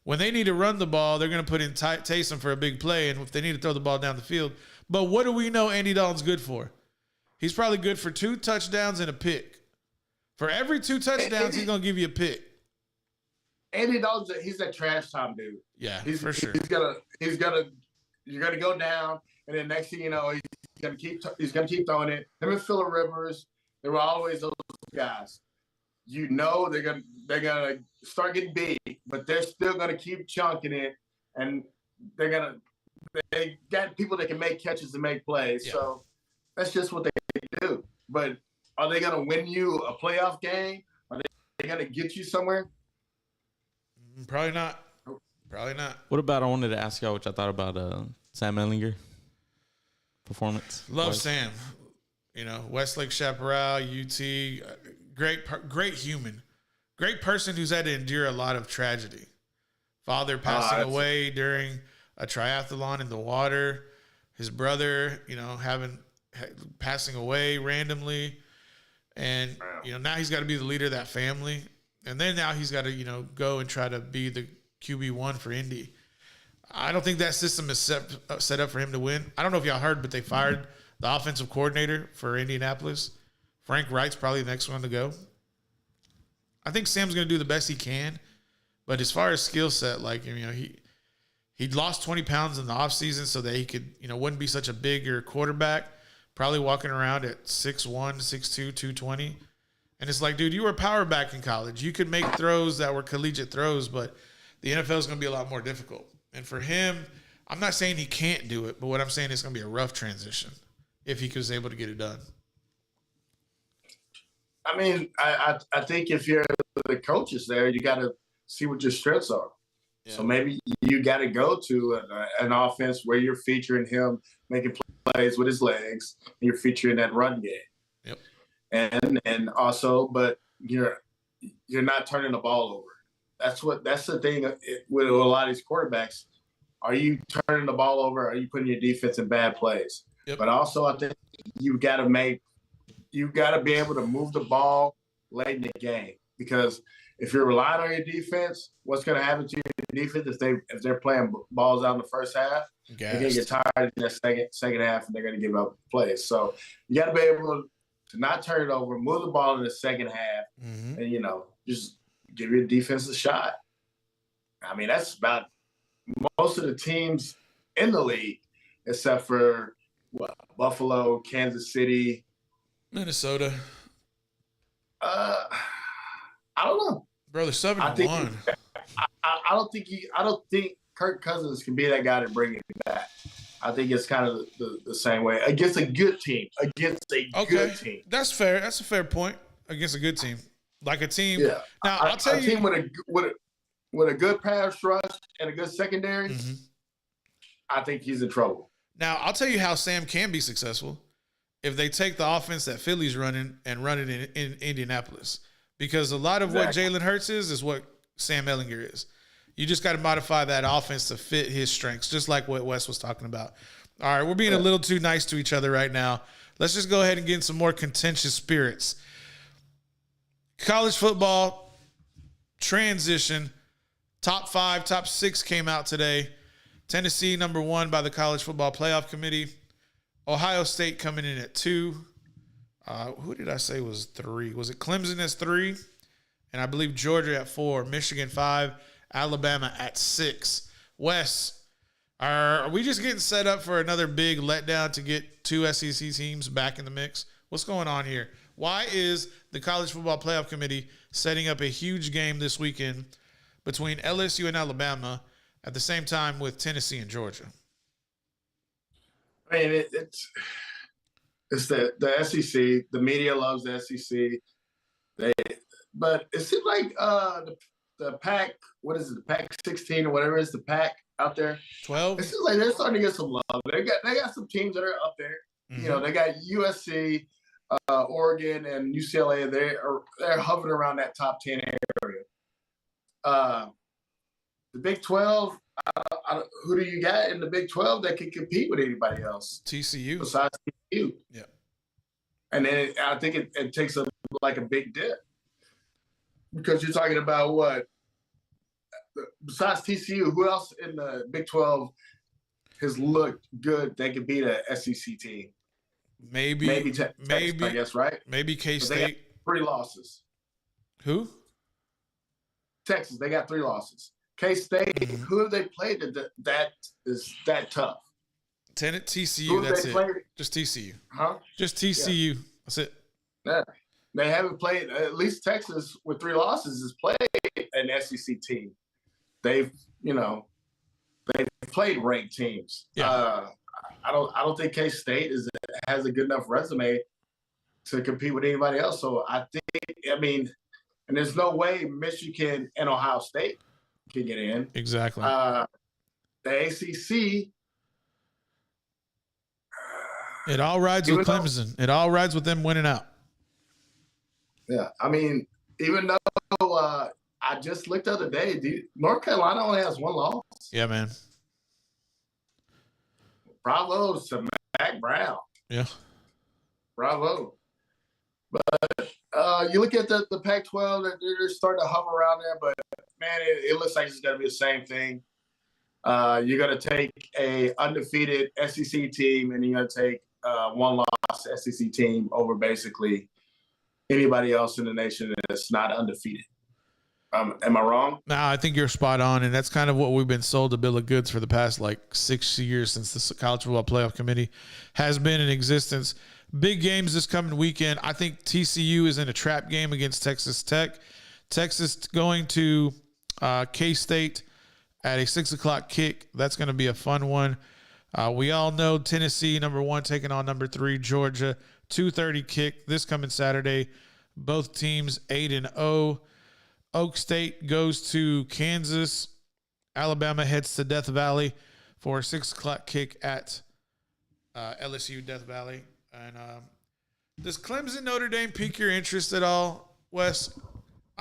when they need to run the ball, they're going to put in Taysom for a big play, and if they need to throw the ball down the field. But what do we know Andy Dalton's good for? He's probably good for 2 touchdowns and a pick. For every 2 touchdowns, he's going to give you a pick. Andy Dalton, he's that trash time dude. Yeah, for sure. You're gonna go down, and then next thing you know, he's gonna keep throwing it. Him and Phillip Rivers, they were always those guys. You know they're gonna start getting big, but they're still gonna keep chunking it, and they got people that can make catches and make plays. Yeah. So that's just what they do. But are they gonna win you a playoff game? Are they gonna get you somewhere? Probably not. Probably not. What about, I wanted to ask y'all what y'all thought about Sam Ehlinger performance. Love Sam. Westlake Chaparral, UT, great human. Great person who's had to endure a lot of tragedy. Father passing away during a triathlon in the water. His brother, passing away randomly. And, now he's got to be the leader of that family. And then now he's got to, go and try to be the QB1 for Indy. I don't think that system is set up for him to win. I don't know if y'all heard, but they fired the offensive coordinator for Indianapolis. Frank Wright's probably the next one to go. I think Sam's going to do the best he can. But as far as skill set, he lost 20 pounds in the offseason so that he could, wouldn't be such a bigger quarterback. Probably walking around at 6'1", 6'2", 220. And it's like, dude, you were a power back in college. You could make throws that were collegiate throws, but the NFL is going to be a lot more difficult. And for him, I'm not saying he can't do it, but what I'm saying is it's going to be a rough transition if he was able to get it done. I mean, I think if you're the coaches there, you got to see what your strengths are. So maybe you got to go to an offense where you're featuring him making plays with his legs. And you're featuring that run game. Yep. And also, but you're not turning the ball over. That's the thing with a lot of these quarterbacks. Are you turning the ball over? Are you putting your defense in bad plays? Yep. But also, I think you got to be able to move the ball late in the game, because if you're relying on your defense, what's going to happen to your defense if they're playing balls out in the first half? They're going to get tired in the second half, and they're going to give up plays. So you got to be able to not turn it over, move the ball in the second half, and just give your defense a shot. I mean, that's about most of the teams in the league, except for Buffalo, Kansas City, Minnesota. I don't know. Bro, they're 7-1. I don't think Kirk Cousins can be that guy to bring it back. I think it's kind of the same way against a good team. Good team. That's fair. That's a fair point. Against a good team, like a team. Yeah. Now I'll tell you, team with a good pass rush and a good secondary. I think he's in trouble. Now I'll tell you how Sam can be successful if they take the offense that Philly's running and run it in Indianapolis, because a lot of what Jalen Hurts is what Sam Ehlinger is. You just got to modify that offense to fit his strengths, just like what Wes was talking about. All right, we're being a little too nice to each other right now. Let's just go ahead and get in some more contentious spirits. College football transition. Top 5, top 6 came out today. Tennessee, number 1 by the College Football Playoff Committee. Ohio State coming in at 2. Who did I say was 3? Was it Clemson as 3? And I believe Georgia at 4. Michigan 5. Alabama at 6. Wes, are we just getting set up for another big letdown to get 2 SEC teams back in the mix? What's going on here? Why is the College Football Playoff Committee setting up a huge game this weekend between LSU and Alabama at the same time with Tennessee and Georgia? I mean, it's the SEC. The media loves the SEC. But it seems like the Pac, what is it, the Pac 16 or whatever it is, the Pac out there. 12. It seems like they're starting to get some love. They got some teams that are up there. They got USC, Oregon, and UCLA. They're hovering around that top 10 area. The Big 12. Who do you got in the Big 12 that can compete with anybody else? TCU. Besides TCU. Yeah. And then I think it takes a big dip, because you're talking about what? Besides TCU, who else in the Big 12 has looked good that could beat a SEC team? Maybe Texas, I guess, right? Maybe K-State. 3 losses. Who? Texas, they got 3 losses. K-State, who have they played that is that tough? TCU, that's it. Played? Just TCU. Huh? Just TCU. Yeah. That's it. Yeah. They haven't played, at least Texas with 3 losses has played an SEC team. They've played ranked teams. Yeah. I don't think K-State has a good enough resume to compete with anybody else. So I mean, and there's no way Michigan and Ohio State can get in. Exactly. The ACC. It all rides with Clemson. It all rides with them winning out. Yeah, I mean, even though I just looked the other day, North Carolina only has 1 loss. Yeah, man. Bravo to Mac Brown. Yeah. Bravo. But you look at the Pac-12, they're starting to hover around there, but, man, it looks like it's going to be the same thing. You're going to take a undefeated SEC team, and you're going to take 1-loss SEC team over basically anybody else in the nation that's not undefeated. Am I wrong? No, I think you're spot on, and that's kind of what we've been sold a bill of goods for the past 6 years since the College Football Playoff Committee has been in existence. Big games this coming weekend. I think TCU is in a trap game against Texas Tech. Texas going to K-State at a 6 o'clock kick. That's going to be a fun one. We all know Tennessee, number 1, taking on number 3, Georgia. 2:30 kick this coming Saturday. Both teams 8-0. Oak State goes to Kansas Alabama heads to Death Valley for a 6 o'clock kick at LSU Death Valley. And does Clemson Notre Dame pique your interest at all, Wes?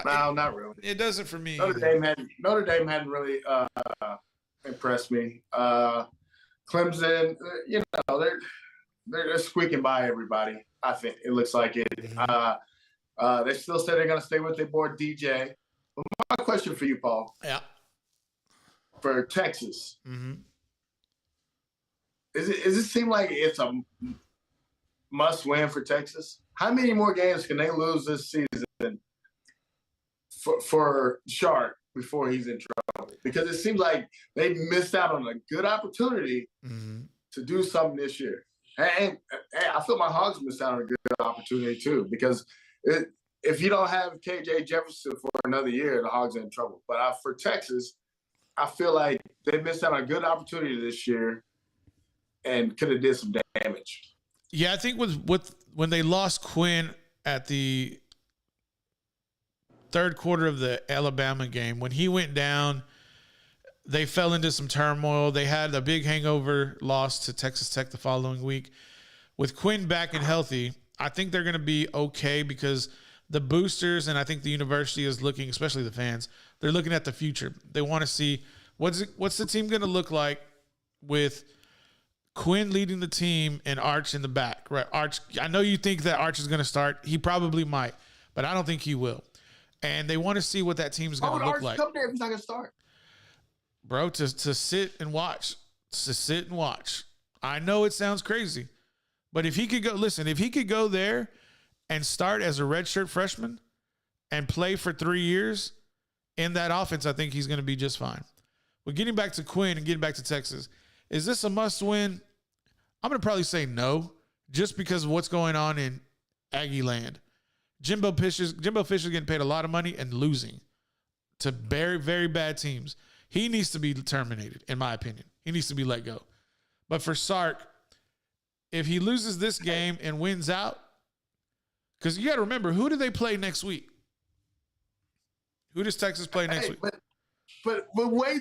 No, not really. It doesn't for me. Notre Dame hadn't really impressed me. Clemson, they're squeaking by everybody. I think it looks like it. They still say they're going to stay with their boy DJ. But my question for you, Paul. Yeah. For Texas, Mm-hmm. does it seem like it's a must win for Texas? How many more games can they lose this season for Shark before he's in trouble? Because it seems like they missed out on a good opportunity to do something this year. And I feel my Hogs missed out on a good opportunity too, because if you don't have KJ Jefferson for another year, the Hogs are in trouble. But for Texas, I feel like they missed out on a good opportunity this year and could have did some damage. Yeah, I think with when they lost Quinn at the third quarter of the Alabama game, when he went down, they fell into some turmoil. They had a big hangover loss to Texas Tech the following week. With Quinn back and healthy, I think they're going to be okay because the boosters and I think the university is looking, especially the fans, they're looking at the future. They want to see what's the team going to look like with Quinn leading the team and Arch in the back. Right, Arch. I know you think that Arch is going to start. He probably might, but I don't think he will. And they want to see what that team is going to look Arch like. come there if he's not going to start? Bro, to sit and watch. To sit and watch. I know it sounds crazy, but if he could go there and start as a redshirt freshman and play for 3 years in that offense, I think he's going to be just fine. But getting back to Quinn and getting back to Texas, is this a must win? I'm going to probably say no, just because of what's going on in Aggie land. Jimbo Fisher's getting paid a lot of money and losing to very, very bad teams. He needs to be terminated, in my opinion. He needs to be let go. But for Sark, if he loses this game and wins out, because you got to remember, who do they play next week? Who does Texas play next week? But the way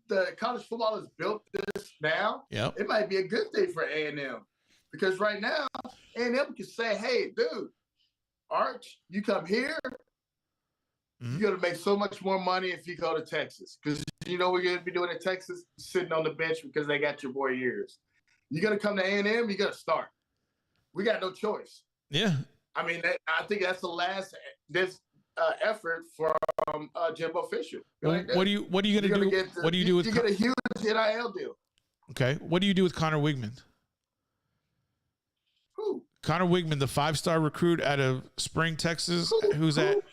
the college football is built this now, it might be a good thing for A&M. Because right now, A&M can say, hey, dude, Arch, you come here, you're going to make so much more money if you go to Texas. Because you know what you're going to be doing in Texas? Sitting on the bench because they got your boy years. You're going to come to A&M, you're going to start. We got no choice. Yeah. I mean, I think that's the last effort from Jimbo Fisher. What are you going to do? What do you do with? You get a huge NIL deal. Okay. What do you do with Connor Wigman? Who? Connor Wigman, the 5-star recruit out of Spring, Texas, who's at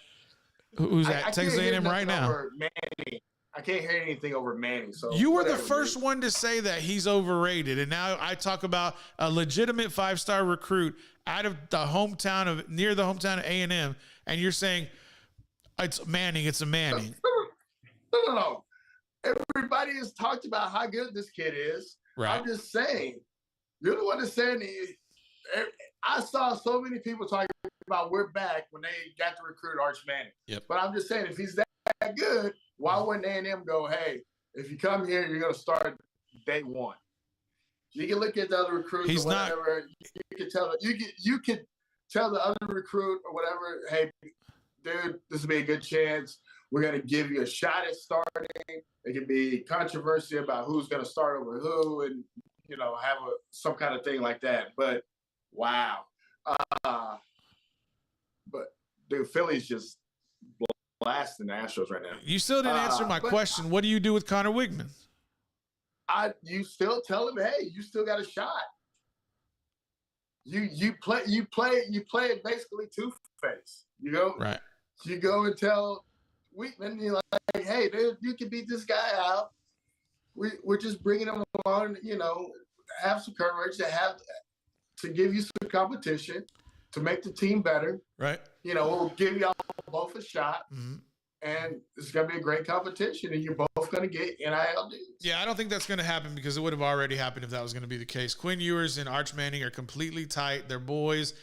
Texas A&M right now. Manny. I can't hear anything over Manny. So you were the first one to say that he's overrated, and now I talk about a legitimate 5-star recruit out of the hometown of A&M, and you're saying it's Manning. It's a Manning. No. Everybody has talked about how good this kid is. Right. I'm just saying. You're the one that's saying I saw so many people talking about we're back when they got to recruit Arch Manning. Yep. But I'm just saying, if he's that good, why wouldn't A&M go, hey, if you come here, you're going to start day one? You can look at the other recruits He's or whatever. You can tell the other recruit or whatever, hey, dude, this will be a good chance. We're going to give you a shot at starting. It can be controversy about who's going to start over who and, have some kind of thing like that. But, wow. But, dude, Philly's just blasting the Astros right now. You still didn't answer my question. What do you do with Connor Wigman? You still tell him, hey, you still got a shot. You play it basically two-face. Right. You go and tell Wheatman, you're like, hey, dude, you can beat this guy out. We're just bringing him on, have some courage to give you some competition to make the team better. Right. We'll give y'all both a shot. Mm-hmm. And it's going to be a great competition, and you're both going to get NIL dues. Yeah, I don't think that's going to happen because it would have already happened if that was going to be the case. Quinn Ewers and Arch Manning are completely tight. They're boys.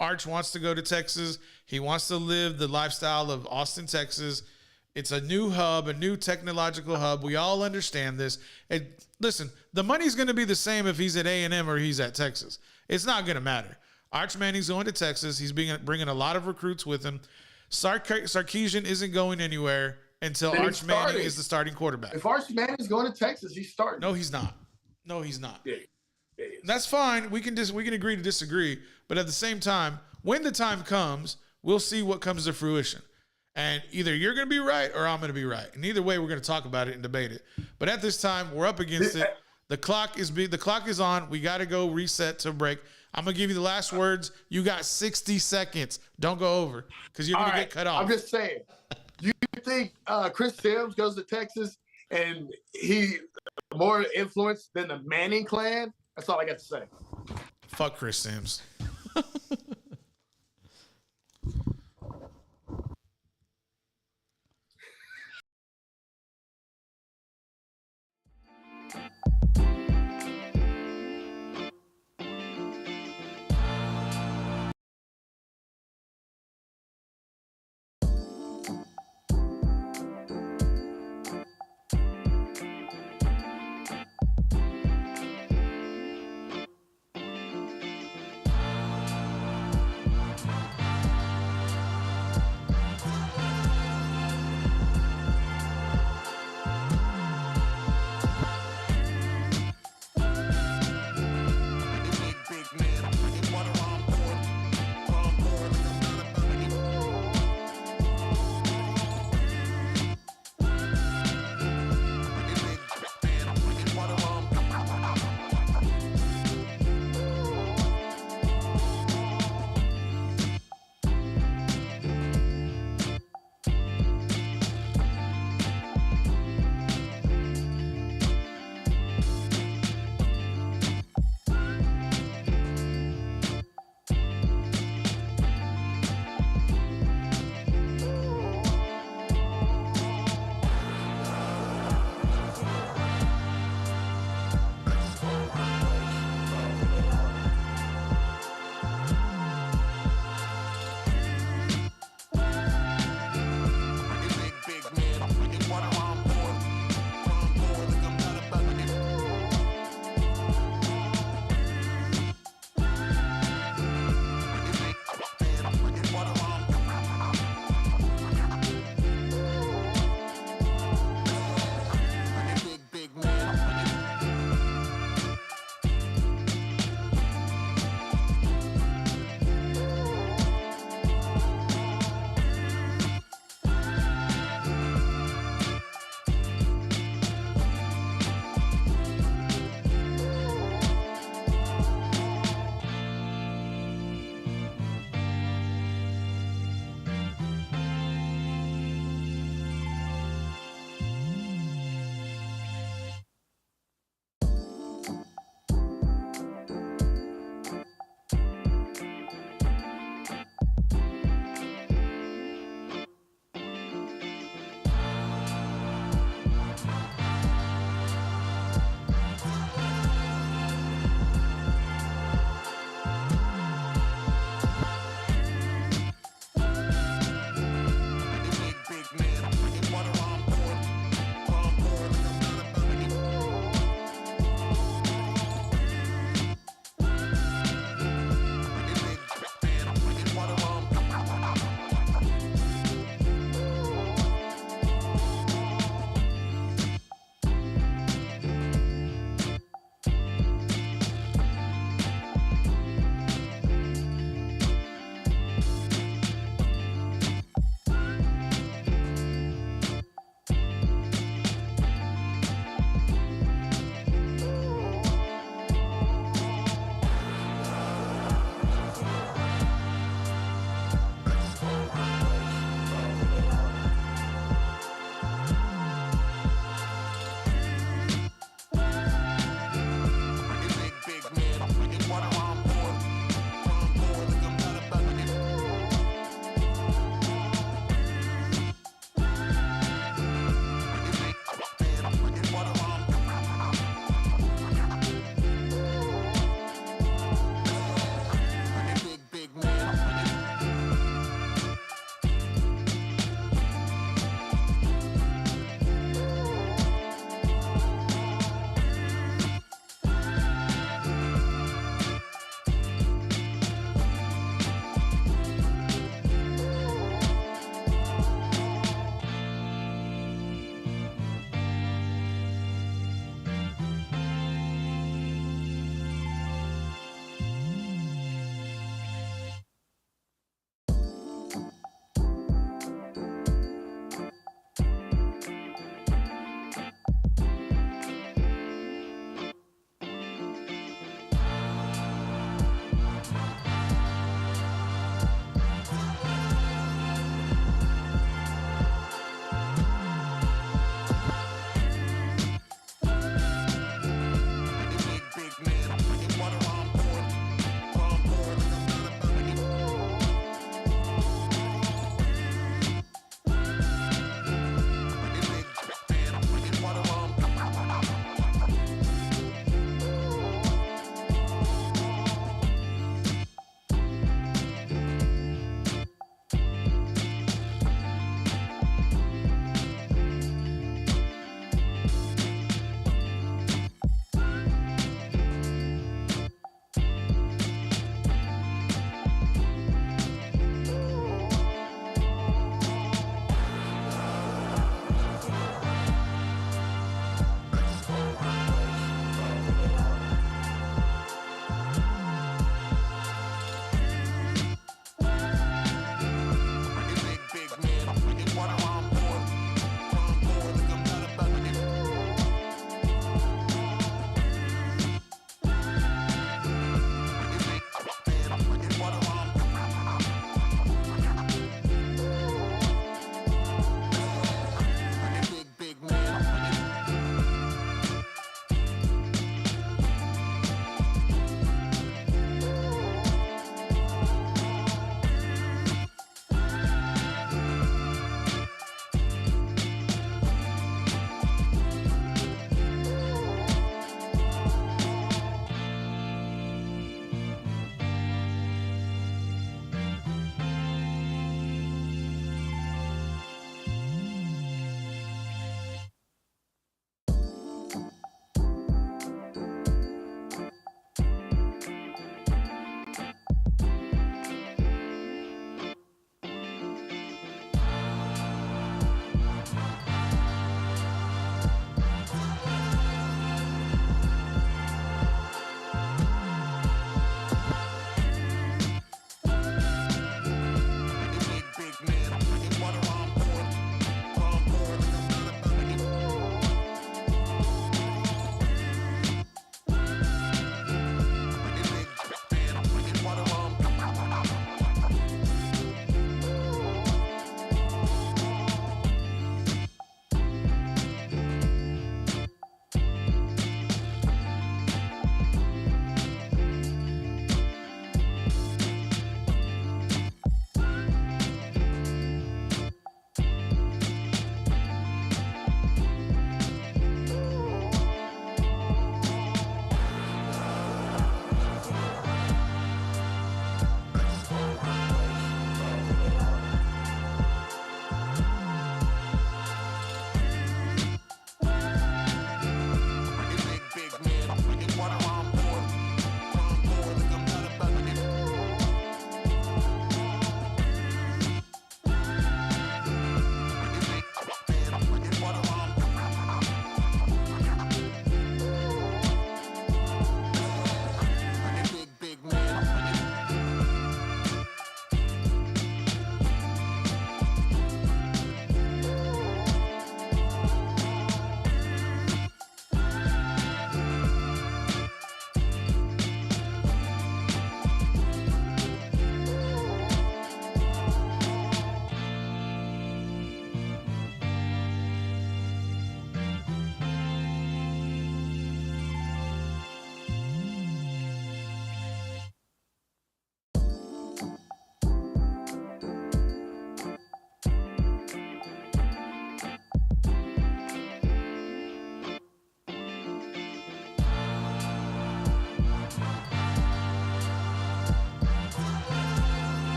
Arch wants to go to Texas. He wants to live the lifestyle of Austin, Texas. It's a new hub, a new technological hub. We all understand this. And listen, the money's going to be the same if he's at A&M or he's at Texas. It's not going to matter. Arch Manning's going to Texas. He's bringing a lot of recruits with him. Sarkisian isn't going anywhere until Arch Manning is the starting quarterback. If Arch Manning's going to Texas, he's starting. No, he's not. No, he's not. Yeah. That's fine. We can agree to disagree. But at the same time, when the time comes, we'll see what comes to fruition. And either you're going to be right or I'm going to be right. And either way, we're going to talk about it and debate it. But at this time, we're up against it. The clock is on. We got to go reset to break. I'm going to give you the last words. You got 60 seconds. Don't go over because you're going to get cut off. I'm just saying. You think Chris Sims goes to Texas and he more influence than the Manning clan? That's all I got to say. Fuck Chris Sims.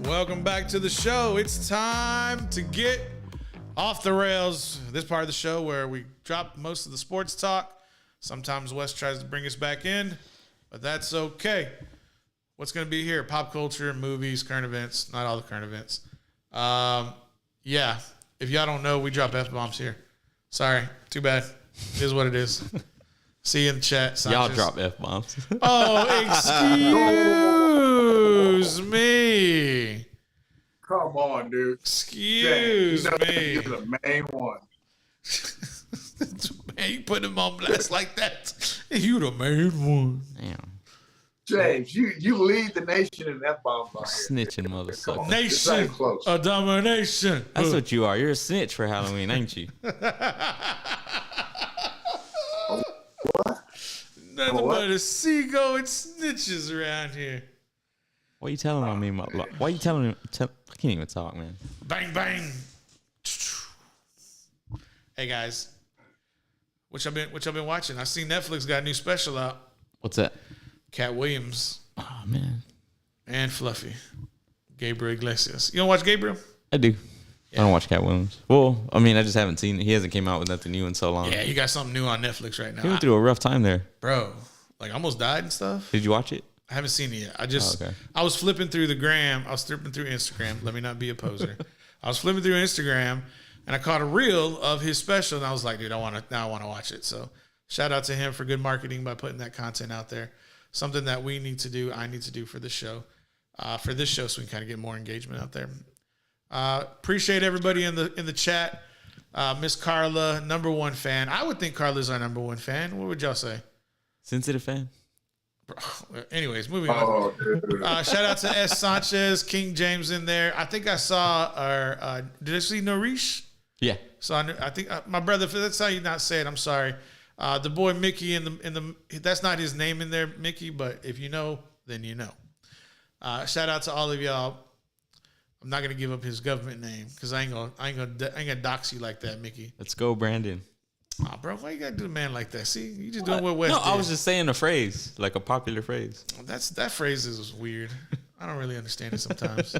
Welcome back to the show. It's time to get off the rails. This part of the show where we drop most of the sports talk. Sometimes Wes tries to bring us back in, but that's okay. What's going to be here? Pop culture, movies, current events. Not all the current events. Yeah. If y'all don't know, we drop F-bombs here. Sorry. Too bad. It is what it is. See you in the chat. Sanchez. Y'all drop F-bombs. Oh, excuse me. Come on, dude. Excuse me. You're the main one. Man, you put him on blast like that. You the main one. Damn. James, you lead the nation in F-bombs on here. Snitching Come motherfucker. on. Nation It's not close. of domination. That's what you are. You're a snitch for Halloween, ain't you? Nothing What? but a seagull and snitches around here. Why you telling on me? Why you telling me? I can't even talk, man. Bang, bang. Hey, guys. What y'all been watching? I seen Netflix got a new special out. What's that? Cat Williams Oh, man. and Fluffy. Gabriel Iglesias. You don't watch Gabriel? I do. I don't watch Cat Williams. Well, I mean, I just haven't seen it. He hasn't came out with nothing new in so long. Yeah, he got something new on Netflix right now. He went through a rough time there. Bro, like almost died and stuff. Did you watch it? I haven't seen it yet. I just, okay. I was flipping through the gram. I was flipping through Instagram. Let me not be a poser. I was flipping through Instagram and I caught a reel of his special and I was like, dude, I want to watch it. So shout out to him for good marketing by putting that content out there. Something that we need to do. I need to do for this show. So we can kind of get more engagement out there. Appreciate everybody in the chat. Miss Carla, number one fan. I would think Carla's our number one fan. What would y'all say? Sensitive fan? Anyways, moving on. Oh, dude. Shout out to S. Sanchez, King James in there. I think I saw our. Did I see Norish? Yeah. So I think my brother. That's how you not say it. I'm sorry. The boy Mickey in the. That's not his name in there, Mickey. But if you know, then you know. Shout out to all of y'all. I'm not gonna give up his government name because I ain't gonna dox you like that, Mickey. Let's go, Brandon. Oh, bro, why you gotta do the man like that? See, you just doing what West No, did. I was just saying a phrase, like a popular phrase. That phrase is weird. I don't really understand it sometimes.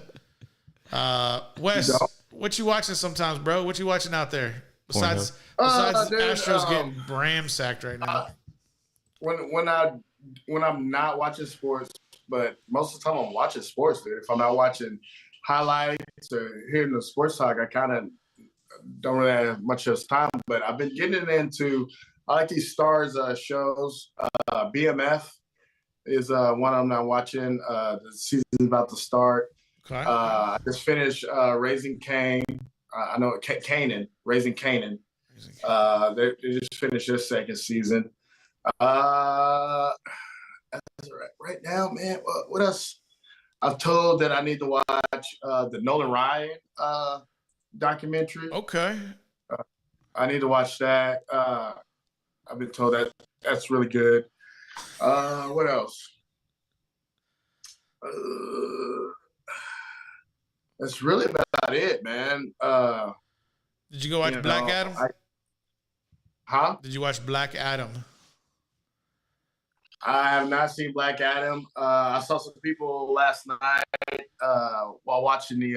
Wes, what you watching sometimes, bro? What you watching out there? Besides Dude, Astros getting ram-sacked right now. When I'm not watching sports, but most of the time I'm watching sports, dude. If I'm not watching highlights or hearing the sports talk, I kind of don't really have much of time. But I've been getting into, I like these Stars shows. BMF is one I'm not watching. The season's about to start. Okay. I just finished Raising Cain. I know Canaan, Raising Canaan. They just finished their second season. Right now, man, what else? I've told that I need to watch the Nolan Ryan documentary. Okay. I need to watch that. I've been told that that's really good. What else? That's really about it, man. Did you go watch Black Adam? Did you watch Black Adam? I have not seen Black Adam. I saw some people last night while watching the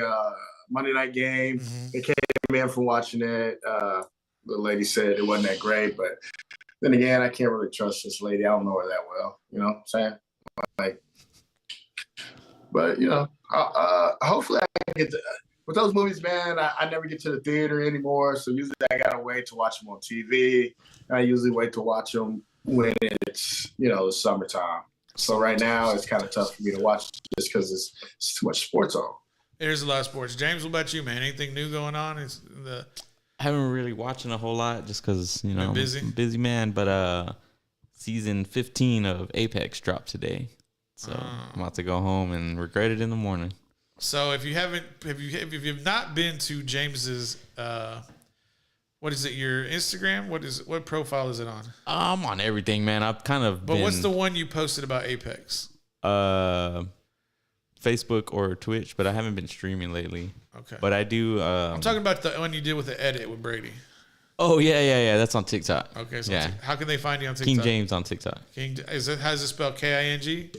Monday night game. Mm-hmm. They came in from watching it. The lady said it wasn't that great, but then again, I can't really trust this lady. I don't know her that well. You know what I'm saying? But hopefully I can get to. With those movies, man, I never get to the theater anymore. So usually I gotta wait to watch them on TV. And I usually wait to watch them when it's the summertime. So right now it's kind of tough for me to watch just because it's too much sports on. There's a lot of sports. James, what about you, man? Anything new going on? I haven't really watching a whole lot just because I'm busy? a busy man. But season 15 of Apex dropped today, so I'm about to go home and regret it in the morning. So if you've not been to James's, what is it? Your Instagram? What profile is it on? I'm on everything, man. I've kind of. But what's the one you posted about Apex? Facebook or Twitch, but I haven't been streaming lately. Okay. But I do. I'm talking about the one you did with the edit with Brady. Oh yeah. That's on TikTok. Okay. So yeah. how can they find you on TikTok? King James on TikTok. How's it spelled? King?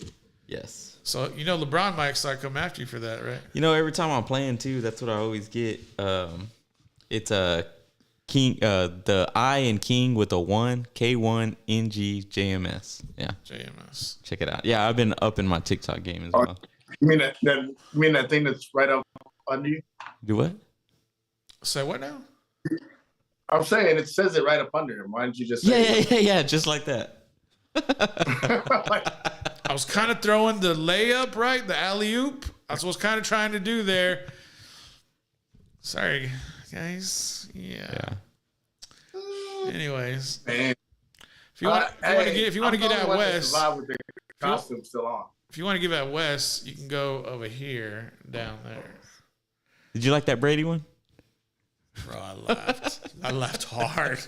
Yes. So LeBron might start coming after you for that, right? Every time I'm playing too, that's what I always get. It's a king, the I in king with a 1, K1NG JMS. Yeah, JMS. check it out. Yeah, I've been up in my TikTok game as well. You mean that thing that's right up under you? Do what? Say what now? I'm saying it says it right up under him. Why didn't you just say Yeah, just like that. I was kind of throwing the layup, right? The alley-oop. That's what I was kind of trying to do there. Sorry, guys. Yeah. Anyways, Man. if you want to get at Wes, With the costume still on. if you want to give at Wes, you can go over here, down there. Did you like that Brady one? Bro, I laughed. I laughed hard.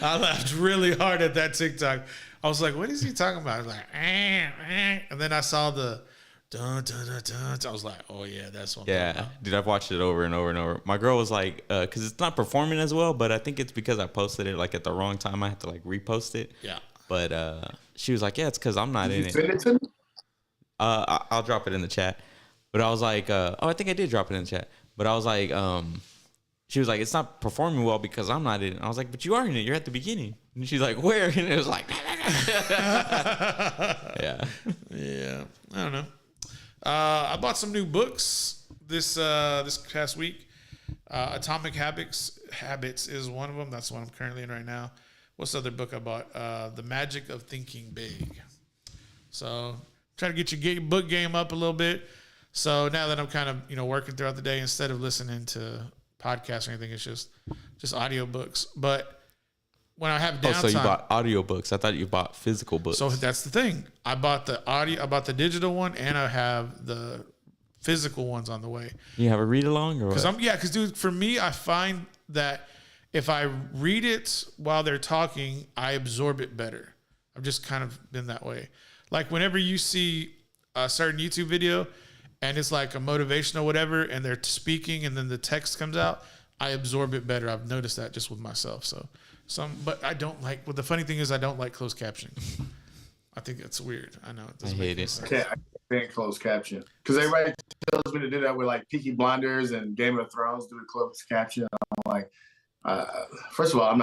I laughed really hard at that TikTok. I was like, what is he talking about? I was like, and then I saw the dun, dun, dun, dun. I was like, oh yeah, that's one. Yeah, dude, I've watched it over and over and over. My girl was like, because it's not performing as well, but I think it's because I posted it like at the wrong time. I had to like repost it. Yeah. But she was like, yeah, it's because I'm not in it. Send it to me? I'll drop it in the chat. But I was like, I think I did drop it in the chat. But I was like, she was like, it's not performing well because I'm not in it. I was like, but you are in it. You're at the beginning. And she's like, where? And it was like, yeah. Yeah. I don't know. I bought some new books this past week. Atomic Habits is one of them. That's what I'm currently in right now. What's the other book I bought? The Magic of Thinking Big. So try to get your book game up a little bit. So now that I'm kind of working throughout the day, instead of listening to podcasts or anything, it's just audio books. But when I have downtime, so you bought audiobooks. I thought you bought physical books. So that's the thing. I bought the audio, I bought the digital one, and I have the physical ones on the way. You have a read along, or because dude, for me, I find that if I read it while they're talking, I absorb it better. I've just kind of been that way. Like whenever you see a certain YouTube video and it's like a motivational whatever, and they're speaking and then the text comes out, I absorb it better. I've noticed that just with myself. But I don't like. Well, the funny thing is, I don't like closed captioning. I think that's weird. I know. I hate it. I can't close caption because everybody tells me to do that with like Peaky Blinders and Game of Thrones. Do a closed caption. I'm like, first of all,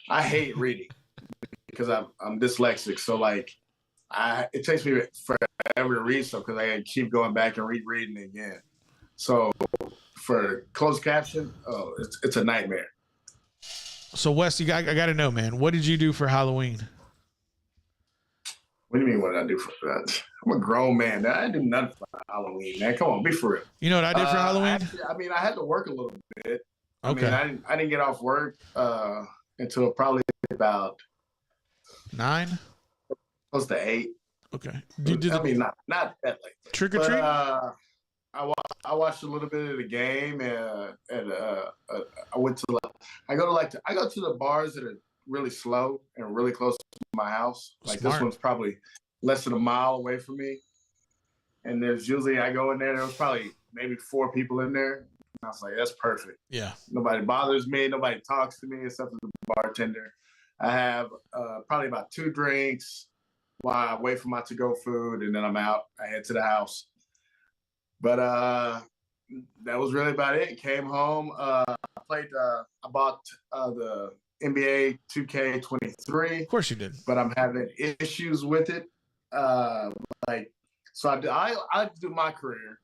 I hate reading because I'm dyslexic. So like, it takes me forever to read stuff because I keep going back and reading it again. So for closed caption, it's a nightmare. So Wes, I got to know, man. What did you do for Halloween? What do you mean? What did I do for that? I'm a grown man. I didn't do nothing for Halloween, man. Come on, be for real. You know what I did for Halloween? I had to work a little bit. Okay. I didn't get off work until probably about 9, close to 8. Okay. Not that late. Trick or treat? I watched a little bit of the game, and I went to I go to the bars that are really slow and really close to my house. Like Smart. This one's probably less than a mile away from me, and there's usually I go in there. There was probably maybe 4 people in there. And I was like, that's perfect. Yeah. Nobody bothers me. Nobody talks to me except for the bartender. I have probably about 2 drinks while I wait for my to-go food, and then I'm out. I head to the house. But that was really about it. Came home. I bought the NBA 2K23. Of course you did. But I'm having issues with it. So I do my career,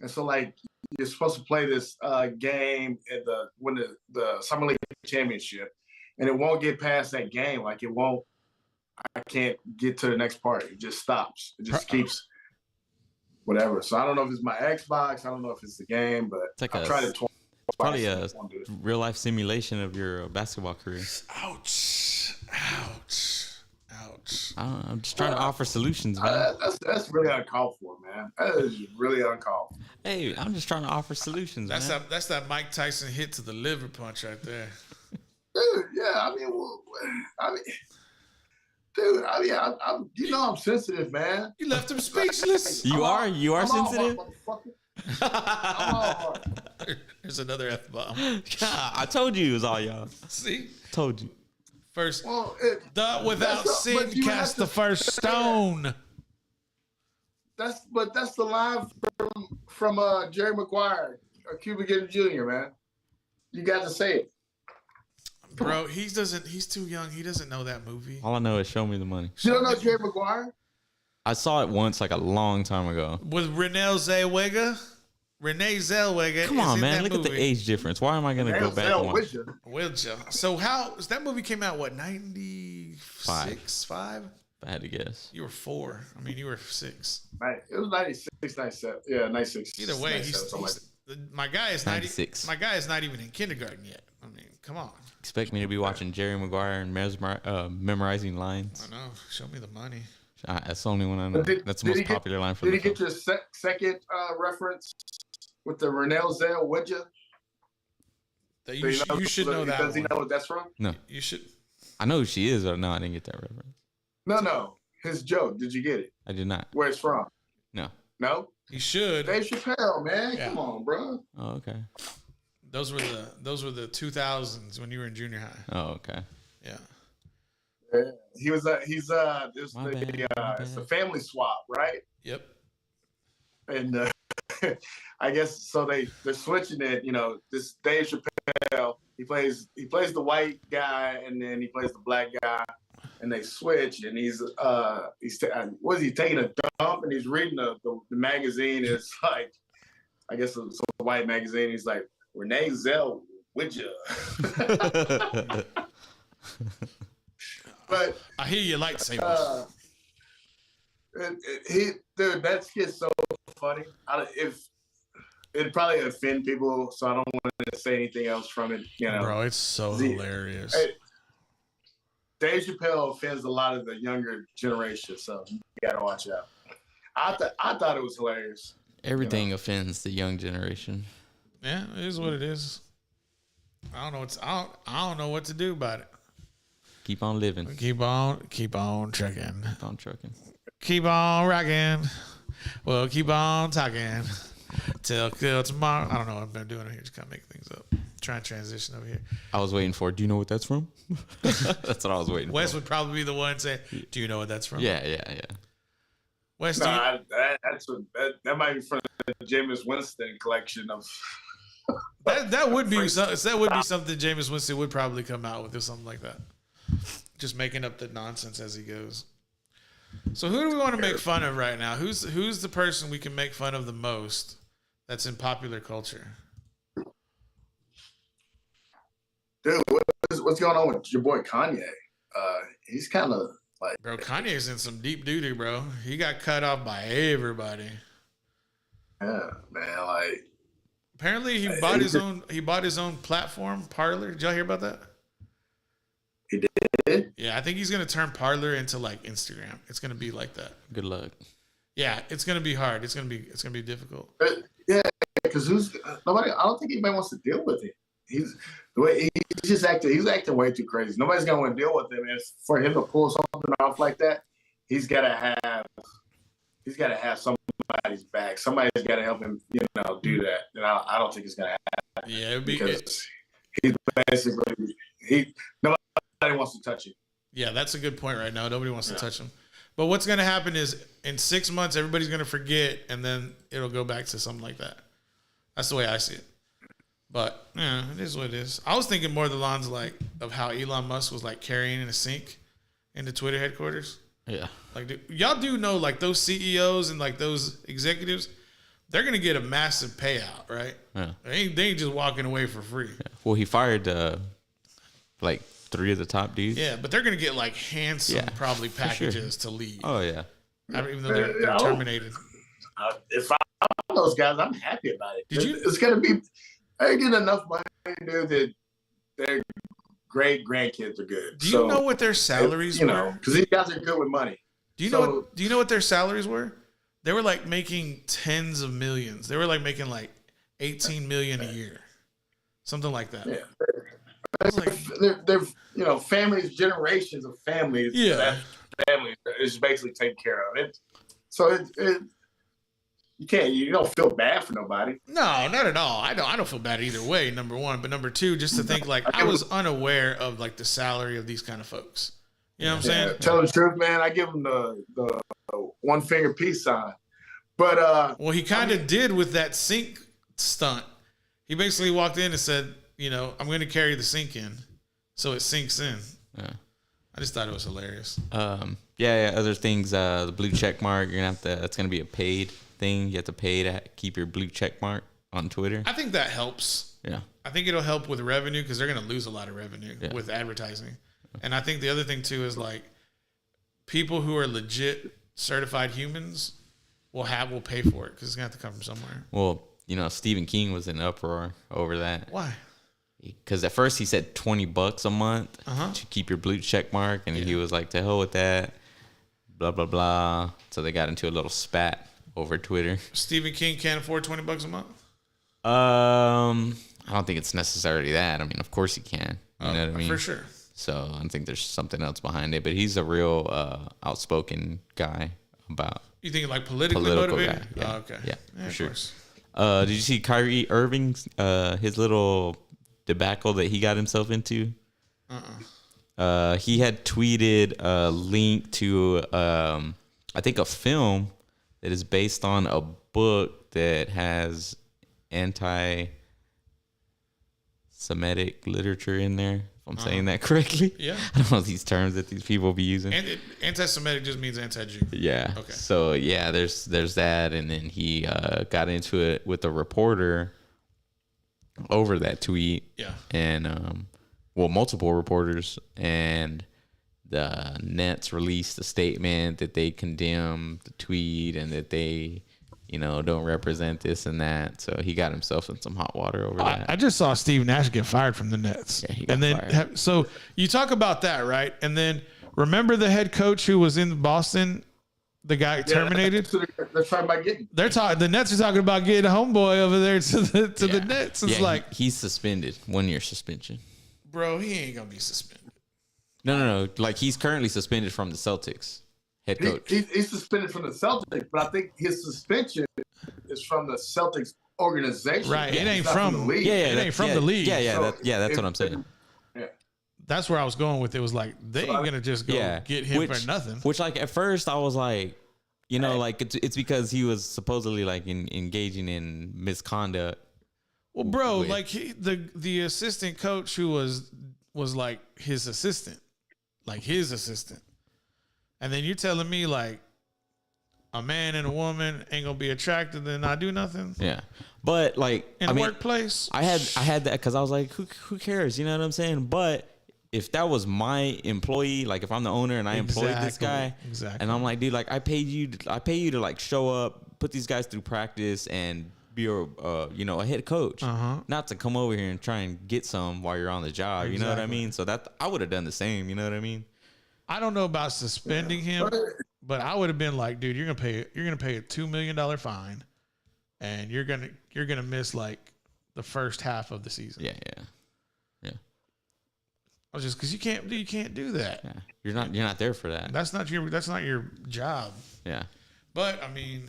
and so like you're supposed to play this game at the Summer League Championship, and it won't get past that game. Like it won't. I can't get to the next part. It just stops. It just keeps. Whatever. So I don't know if it's my Xbox. I don't know if it's the game, but I've tried it twice. Probably a real life simulation of your basketball career. Ouch. I'm just trying to offer solutions, man. That's really uncalled for, man. That is really uncalled for. Hey, I'm just trying to offer solutions, man. That's that Mike Tyson hit to the liver punch right there. Dude, yeah. Dude, I'm I'm sensitive, man. You left him speechless. You are sensitive. There's another F-bomb. I told you it was all y'all. See? Told you. First, well, without sin cast the first stone. that's the line from Jerry Maguire, Cuba Gooding Jr. Man, you got to say it, Bro, he's too young. He doesn't know that movie. All I know is show me the money. You don't know Jerry Maguire? I saw it once, like a long time ago. With Renee Zellweger. Renee Zellweger. Come on, man. Look at the age difference. Why am I going to go back and watch? So that movie came out, what, 96? 5? If I had to guess. You were 4. I mean, you were 6. It was 96, 97. Yeah, 96. Either way, 97, my guy is 96. My guy is not even in kindergarten yet. I mean, come on. Expect me to be watching Jerry Maguire and memorizing lines. I know. Show me the money. That's the only one I know. That's the most popular line from the film. Did he get your second reference with the Renee Zellweger? You should know that. Does he know what that's from? No. You should. I know who she is, but no, I didn't get that reference. No. His joke. Did you get it? I did not. Where it's from? No. No? He should. Dave Chappelle, man. Yeah. Come on, bro. Oh, okay. Those were the 2000s when you were in junior high. Oh, okay. Yeah. He's it's the family swap, right? Yep. And I guess so they're switching it. You know, this Dave Chappelle, he plays the white guy and then he plays the black guy, and they switch. And he's taking a dump and he's reading the magazine. It's like, I guess it's a white magazine. He's like, Renee Zellweger. But I hear you lightsabers. Dude, that skit's so funny. It'd probably offend people, so I don't want to say anything else from it. You know, bro, it's so hilarious. Dave Chappelle offends a lot of the younger generation, so you gotta watch out. I thought it was hilarious. Everything offends the young generation. Yeah, it is what it is. I don't know what to do about it. Keep on living. Keep on trucking. Keep on trucking. Keep on rocking. Well, keep on talking till tomorrow. I don't know what I've been doing here. Just kind of make things up. Trying to transition over here. I was waiting for. Do you know what that's from? That's what I was waiting Wes for. would probably be the one saying, "Do you know what that's from?" Yeah. Wes, that might be from the Jameis Winston collection of. that would be something Jameis Winston would probably come out with or something like that. Just making up the nonsense as he goes. So who do we want to make fun of right now? Who's the person we can make fun of the most that's in popular culture? Dude, what's going on with your boy Kanye? He's kind of like, bro, Kanye's in some deep doo-doo, bro. He got cut off by everybody. Yeah, man. Like, apparently he bought his own platform, Parler. Did y'all hear about that? He did? Yeah, I think he's gonna turn Parler into like Instagram. It's gonna be like that. Good luck. Yeah, it's gonna be hard. It's gonna be difficult. Yeah, because nobody. I don't think anybody wants to deal with him. He's just acting. He's acting way too crazy. Nobody's gonna want to deal with him. And for him to pull something off like that, he's gotta have somebody's back. Somebody's gotta help him, do that. And I don't think it's gonna happen. Yeah, it'd be because he's basically nobody wants to touch him. Yeah, that's a good point right now. Nobody wants to touch him. But what's going to happen is in 6 months, everybody's going to forget, and then it'll go back to something like that. That's the way I see it. But, yeah, it is what it is. I was thinking more of the lines of how Elon Musk was carrying in a sink into Twitter headquarters. Yeah. Y'all do know those CEOs and those executives, they're going to get a massive payout, right? Yeah. They ain't just walking away for free. Yeah. Well, he fired 3 of the top dudes. Yeah, but they're going to get handsome probably packages to leave. Oh, yeah. Even though they're terminated. If I'm those guys, I'm happy about it. It's going to be, they get enough money, dude, that their great grandkids are good. Do you know what their salaries were? Because these guys are good with money. Do you know what their salaries were? They were making tens of millions. They were making 18 million a year. Something like that. Yeah. They're families, generations of families. Yeah, that family is basically taken care of it. So you don't feel bad for nobody. No, not at all. I don't feel bad either way. Number one, but number two, just to think I was unaware of the salary of these kind of folks. You know what I'm saying? Tell the truth, man. I give them the one finger peace sign. But Well, he kind of did with that sink stunt. He basically walked in and said, I'm going to carry the sink in, so it sinks in. Yeah. I just thought it was hilarious. Yeah. Other things, the blue check mark. You're gonna have to. It's gonna be a paid thing. You have to pay to keep your blue check mark on Twitter. I think that helps. Yeah. I think it'll help with revenue because they're going to lose a lot of revenue with advertising. And I think the other thing too is like people who are legit certified humans will pay for it because it's going to have to come from somewhere. Well, Stephen King was in uproar over that. Why? Because at first he said $20 a month to keep your blue check mark, and he was like, "To hell with that," blah blah blah. So they got into a little spat over Twitter. Stephen King can't afford $20 a month. I don't think it's necessarily that. I mean, of course he can. You know what I mean? For sure. So I think there's something else behind it. But he's a real outspoken guy about You think like politically political motivated? guy. Yeah, Oh, okay. yeah, for of sure. course. Did you see Kyrie Irving's his little debacle that he got himself into? He had tweeted a link to I think a film that is based on a book that has anti-Semitic literature in there. If I'm saying that correctly. Yeah. I don't know these terms that these people be using. And anti-Semitic just means anti-Jew. Yeah. Okay. So yeah, there's that, and then he got into it with a reporter over that tweet. Yeah. And multiple reporters, and the Nets released a statement that they condemned the tweet and that they, don't represent this and that. So he got himself in some hot water over that. I just saw Steve Nash get fired from the Nets. Yeah, he got and then fired. So you talk about that, right? And then remember the head coach who was in Boston, the guy terminated. They're talking about getting. The Nets are talking about getting a homeboy over there to the Nets. It's like, he's suspended, 1 year suspension. bro, he ain't gonna be suspended. No. Like he's currently suspended from the Celtics head coach. He's suspended from the Celtics, but I think his suspension is from the Celtics organization. Right. It ain't It's not from the league. it ain't from the league. Yeah, So that's what I'm saying. Yeah. That's where I was going with it. Was like they ain't gonna just go get him for nothing. Which, like, at first I was like, like it's because he was supposedly like engaging in misconduct. Well, bro, like the assistant coach who was like his assistant, and then you're telling me like a man and a woman ain't gonna be attracted and not do nothing Yeah, but like in the workplace. I had that because I was like, who cares? You know what I'm saying? But if that was my employee, like if I'm the owner and I employed this guy, and I'm like, dude, like I pay you to like show up, put these guys through practice, and be a head coach, not to come over here and try and get some while you're on the job. You know what I mean? So that I would have done the same. You know what I mean? I don't know about suspending him, but I would have been like, dude, you're gonna pay a $2 million fine, and you're gonna miss like the first half of the season. Yeah. I was just because you can't do that. Yeah. You're not there for that. That's not your job. Yeah. But I mean,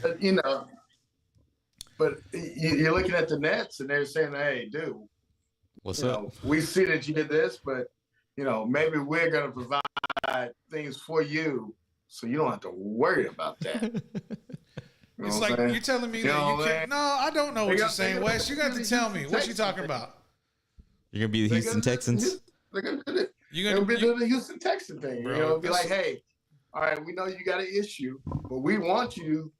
but you're looking at the Nets and they're saying, hey, dude, What's up? We see that you did this, but maybe we're going to provide things for you so you don't have to worry about that. it's like you're telling me that you can't. No, I don't know what you're saying, Wes. You got to tell me what you talking about. You're gonna be the Houston Texans. They're going to You're gonna be doing the Houston Texans thing. Bro, be like, hey, all right, we know you got an issue, but we want you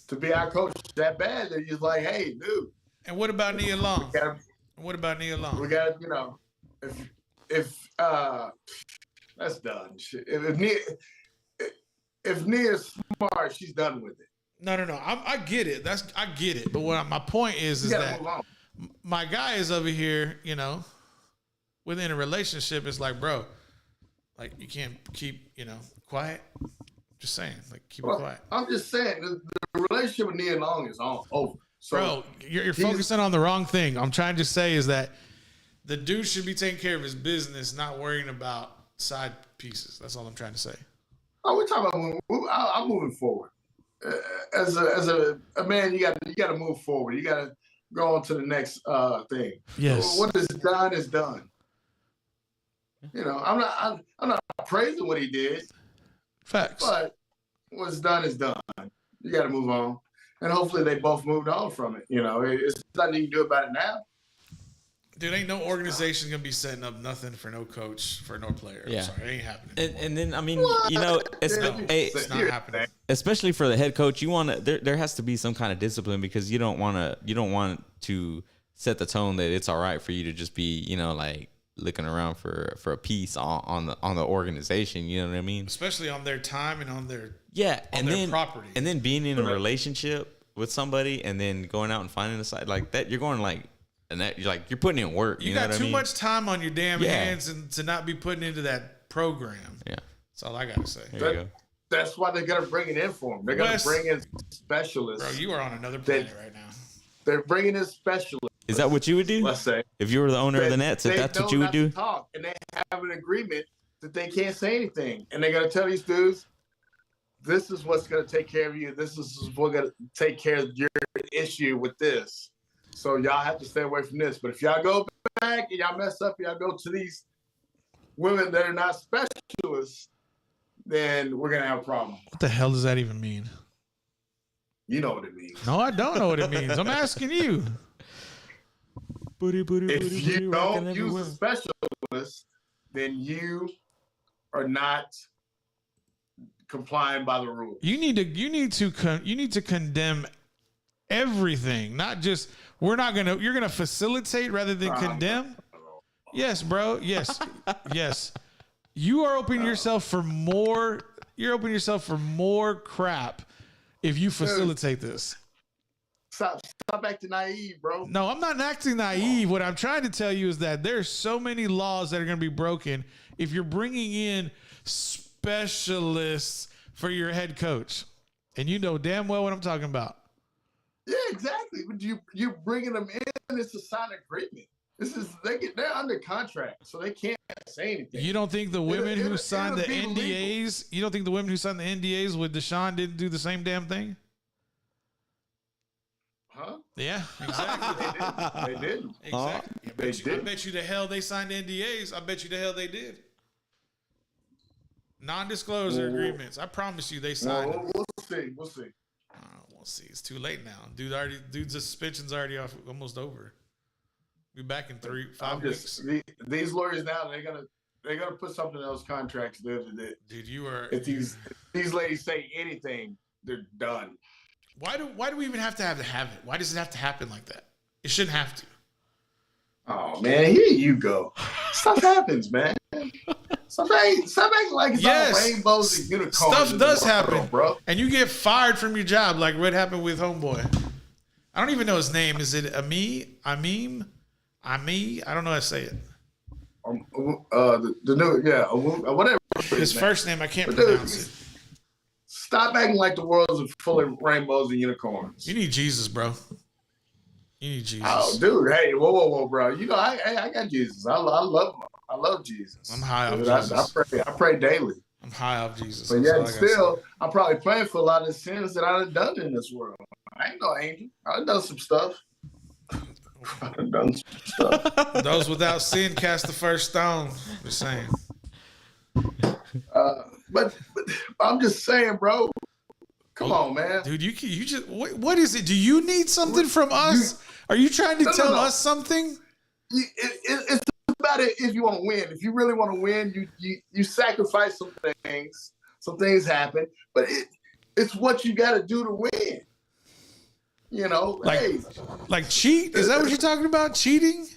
to be our coach that bad that you're like, hey, dude. And what about Nia Long? We got, if that's done. If Nia's smart, she's done with it. No. I get it. I get it. But my point is that my guy is over here, within a relationship. It's like, bro, like you can't keep, quiet. Just saying, like keep it quiet. I'm just saying the relationship with Nia Long is over. So bro, you're focusing on the wrong thing. I'm trying to say is that the dude should be taking care of his business, not worrying about side pieces. That's all I'm trying to say. Oh, we're talking about. I'm moving forward. As a man, you got to move forward. You got to go on to the next thing. Yes. What is done is done. I'm not praising what he did. Facts. But what's done is done. You got to move on. and hopefully they both moved on from it. You know, it's nothing you can do about it now. Dude, ain't no organization gonna be setting up nothing for no coach for no player. I'm Yeah. sorry, it ain't happening. And then I mean, you know, It's not happening. especially for the head coach, you want to. There has to be some kind of discipline because you don't want to set the tone that it's all right for you to just be, you know, like looking around for a piece on the organization. You know what I mean? Especially on their time and on their And their then property. and then being in a relationship with somebody and then going out and finding a side like that. You're going like. And that you're putting in work. You know got what I too mean? much time on your damn Yeah. hands and to not be putting into that program. Yeah. That's all I gotta say. There you go. That's why they're gonna bring it in for them. They're gonna Wes- bring in specialists. Bro, you are on another planet right now. They're bringing in specialists. Is that what you would do? Let's say If you were the owner of the Nets, if they that's what know you would not to do? talk, and they have an agreement that they can't say anything, and they're gonna tell these dudes, "This is what's gonna take care of you. This is what's gonna take care of your issue with this. So y'all have to stay away from this. But if y'all go back and y'all mess up, y'all go to these women that are not specialists, then we're gonna have a problem." What the hell does that even mean? You know what it means. No, I don't know what it means. I'm asking you. If you don't use a specialist, then you are not complying by the rules. You need to condemn everything, not just you're gonna facilitate rather than condemn. Yes, bro. Yes. Yes. You are opening yourself for more. You're opening yourself for more crap if you facilitate this. Stop acting naive, bro. No, I'm not acting naive. What I'm trying to tell you is that there's so many laws that are going to be broken if you're bringing in specialists for your head coach. And you know damn well what I'm talking about. Yeah, exactly. But you're bringing them in. It's a signed agreement. They're under contract, so they can't say anything. You don't think the women who signed the it'll be NDAs, you don't think the women who signed the NDAs with Deshaun didn't do the same damn thing? Huh? Yeah, exactly. They didn't. Exactly. I bet you the hell they signed NDAs. I bet you the hell they did. Non-disclosure agreements. I promise you they signed them. We'll see. We'll see. We'll see. It's too late now. Dude's suspension's already almost over. Be back in 5 weeks. These lawyers now they're gonna put something in those contracts. Dude, you are. If these ladies say anything, they're done. Why do we even have to have it? Why does it have to happen like that? It shouldn't have to. Oh man, here you go. Stuff happens, man. Stop acting like it's all rainbows and unicorns. Stuff does happen, bro. And you get fired from your job, like what happened with Homeboy. I don't even know his name. Is it Ami? I don't know how to say it. Whatever. His first name, I can't pronounce it. Stop acting like the world's full of rainbows and unicorns. You need Jesus, bro. You need Jesus. Oh, dude. Hey, whoa, bro. You know, I got Jesus. I love Jesus. I'm high off Dude, Jesus. I pray daily. I'm high off Jesus. But yet still, I'm probably paying for a lot of the sins that I've done in this world. I ain't no angel. I've done some stuff. Those without sin cast the first stone. Just saying. But I'm just saying, bro. Come on, man. Dude, you just what is it? Do you need something from us? Are you trying to tell us something? It's about it if you want to win. If you really want to win, you sacrifice some things. Some things happen, but it's what you got to do to win. You know, like cheat? Is that what you're talking about? Cheating?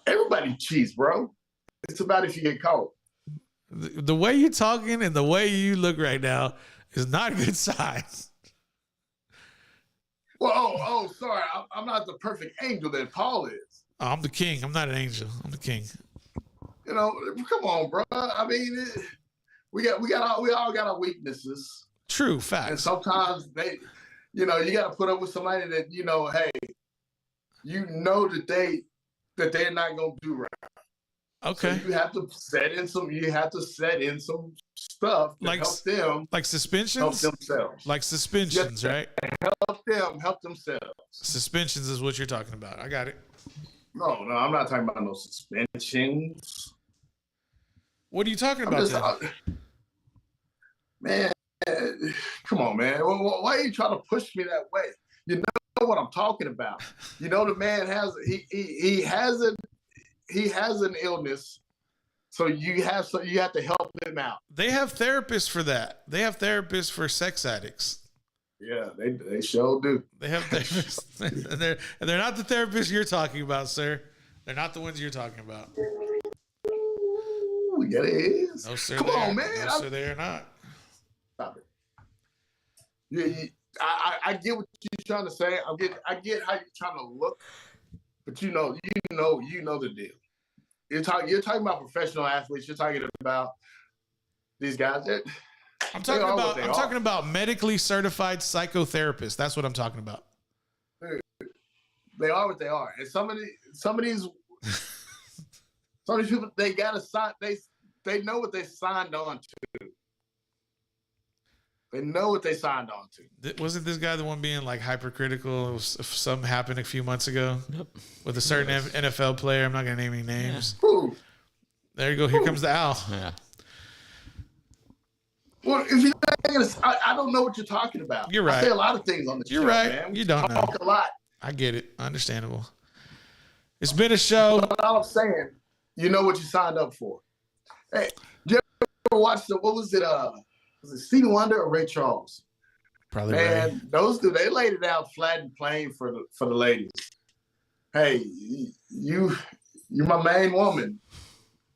Everybody cheats, bro. It's about if you get caught. The way you're talking and the way you look right now is not a good sign. Well, sorry. I'm not the perfect angel that Paul is. Oh, I'm the king. I'm not an angel. I'm the king. You know, come on, bro. I mean, we all got our weaknesses. True facts. And sometimes you got to put up with somebody that hey, that they're not gonna do right. Okay. So you have to set in some stuff to help them. Like suspensions? Help themselves. Like suspensions, right? Help themselves. Suspensions is what you're talking about. I got it. No, I'm not talking about no suspensions. What are you talking about then? Man, come Come on, man. Why are you trying to push me that way? You know what I'm talking about. You know the man has he has an illness, so you have to help him out. They have therapists for that. They have therapists for sex addicts. Yeah, they sure do. They have therapists. and they're not the therapists you're talking about, sir. They're not the ones you're talking about. Ooh, yeah, it is. No, sir. Come on, man. No, sir, they are not. Stop it. I get what you're trying to say. I get how you're trying to look, but you know the deal. You're talking about professional athletes. You're talking about these guys. I'm talking about medically certified psychotherapists. That's what I'm talking about. They are what they are, and some of these people, they gotta sign. They know what they signed on to. They know what they signed on to. Wasn't this guy the one being like hypercritical if something happened a few months ago with a certain NFL player? I'm not gonna name any names. Yeah. There you go. Here comes the owl. Yeah. Well, if you're not gonna, I don't know what you're talking about. You're right. I say a lot of things on the show. You're right. Man. You don't talk know. a lot. I get it. Understandable. It's been a show. But all I'm saying, you know what you signed up for. Hey, did you ever watch what was it? Was it Stevie Wonder or Ray Charles? Probably Man, Ray. those two, they laid it out flat and plain for the ladies. Hey, you're my main woman,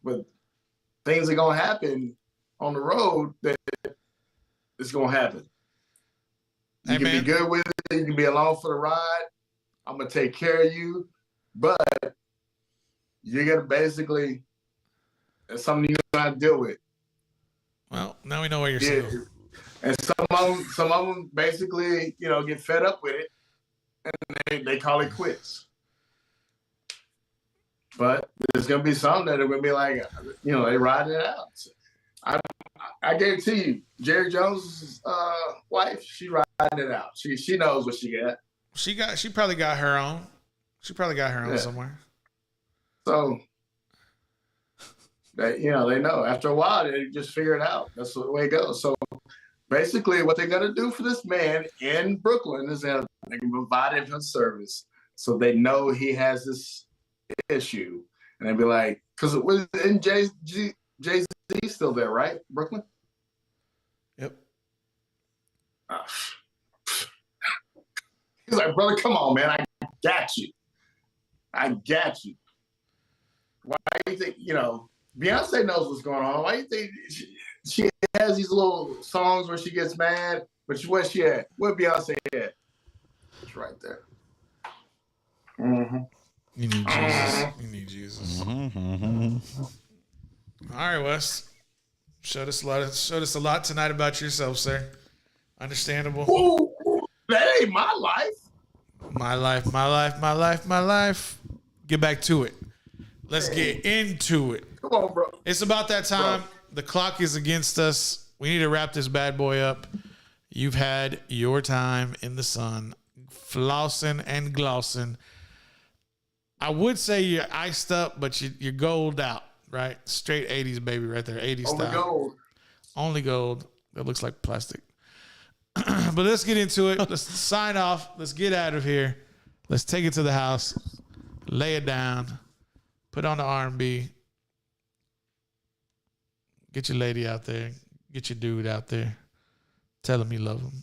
but things are gonna happen on the road that it's gonna happen. You Hey, can man. be good with it. You can be along for the ride. I'm gonna take care of you, but you're gonna basically that's something you gotta deal with. Well, now we know why you're Yeah. single. And some of them basically, get fed up with it, and they call it quits. But there's gonna be some that are gonna be like, they riding it out. I guarantee you, Jerry Jones' wife, she riding it out. She knows what she got. She probably got her own. She probably got her own somewhere. So they know. After a while, they just figure it out. That's the way it goes. So basically, what they're gonna do for this man in Brooklyn is that they can provide him a service, so they know he has this issue, and they'd be like, because Jay-Z still there, right? Brooklyn. Yep. He's like, brother, come on, man, I got you. Why do you think Beyonce knows what's going on? Why do you think she has these little songs where she gets mad? But where's she at? Where Beyonce at? It's right there. Mm-hmm. You need Jesus. You need Jesus. All right, Wes. Showed us a lot tonight about yourself, sir. Understandable. Ooh, that ain't my life. My life. Get back to it. Let's get into it. Come on, bro. It's about that time. Bro. The clock is against us. We need to wrap this bad boy up. You've had your time in the sun, flossing and glossing. I would say you're iced up, but you're gold out, right? Straight 80s, baby, right there. 80s Only style. gold. Only gold. That looks like plastic. But let's get into it. Let's sign off. Let's get out of here. Let's take it to the house. Lay it down. Put on the R&B. Get your lady out there. Get your dude out there. Tell him you love him.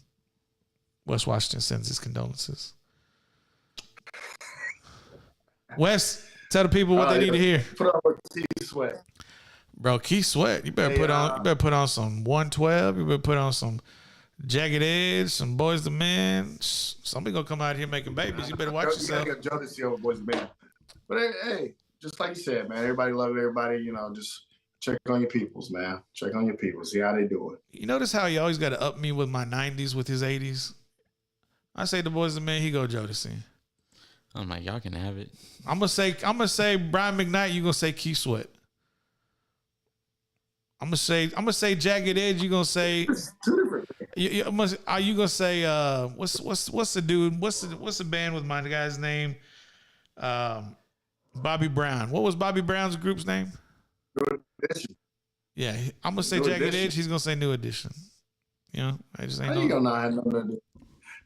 Wes Washington sends his condolences. Wes, tell the people what they need to hear. Put on a Keith Sweat. Bro, Keith Sweat. You better put on some 112. You better put on some Jagged Edge, some Boys the Men. Somebody gonna come out here making babies. You better watch yourself. You gotta Jodeci over Boys Man. But hey, just like you said, man, everybody love everybody. Just check on your peoples, man. Check on your people. See how they doing. You notice how he always got to up me with my 90s with his 80s? I say the Boys the Men, he go Jodeci. I'm like, y'all can have it. I'm gonna say Brian McKnight, you gonna say Keith Sweat. I'm gonna say Jagged Edge, you gonna say It's two different. are you gonna say what's the dude? What's the band with my guy's name? Bobby Brown. What was Bobby Brown's group's name? New Edition. Yeah, I'm gonna say New Jagged Edition. Edge. He's gonna say New Edition. You know, I just How ain't you no. gonna not have nothing to do?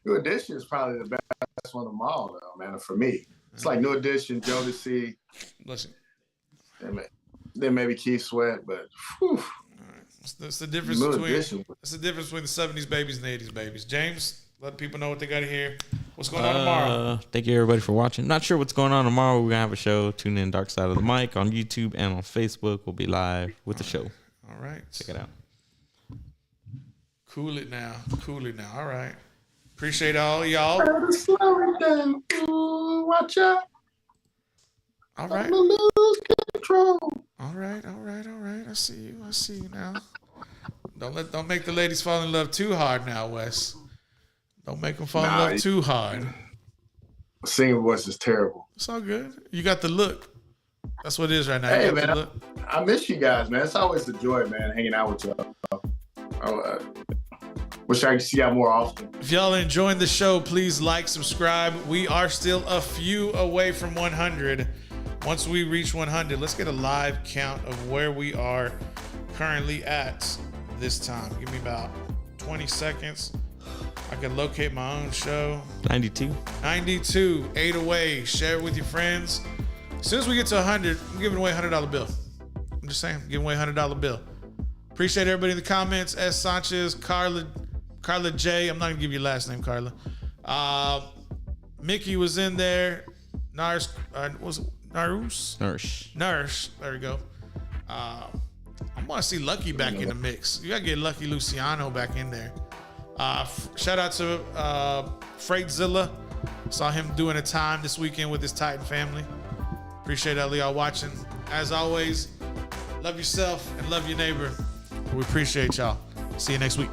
New Edition is probably the best one of them all, though, man. For me, it's like New Edition, Jodeci, Listen, then maybe Keith Sweat, but whew, that's the difference New between Edition. that's the difference between the '70s babies and the '80s babies. James, let people know what they got to hear. What's going on tomorrow? Thank you everybody for watching. Not sure what's going on tomorrow. We're gonna have a show. Tune in Dark Side of the Mic on YouTube and on Facebook. We'll be live with the show. All right, Check it out. Cool it now. Cool it now. All right. Appreciate all y'all. Better slow it down. Ooh, watch out. All I'm right. gonna lose control. All right. I see you. I see you now. Don't make the ladies fall in love too hard now, Wes. Don't make them fall in love too hard. Singing voice is terrible. It's all good. You got the look. That's what it is right now. Hey, You got man, the look. I miss you guys, man. It's always a joy, man, hanging out with y'all. Wish I could see y'all more often. If y'all are enjoying the show, please like, subscribe. We are still a few away from 100. Once we reach 100, let's get a live count of where we are currently at this time. Give me about 20 seconds. I can locate my own show. 92. 92, 8 away. Share it with your friends. As soon as we get to 100, I'm giving away a $100 bill. I'm just saying, giving away a $100 bill. Appreciate everybody in the comments. S. Sanchez, Carla J. I'm not gonna give you your last name, Carla. Mickey was in there. Nars, was it Narus? Nurse. There we go. I want to see Lucky back in the mix. You gotta get Lucky Luciano back in there. Shout out to Freightzilla. Saw him doing a time this weekend with his Titan family. Appreciate all y'all watching. As always, love yourself and love your neighbor. We appreciate y'all. See you next week.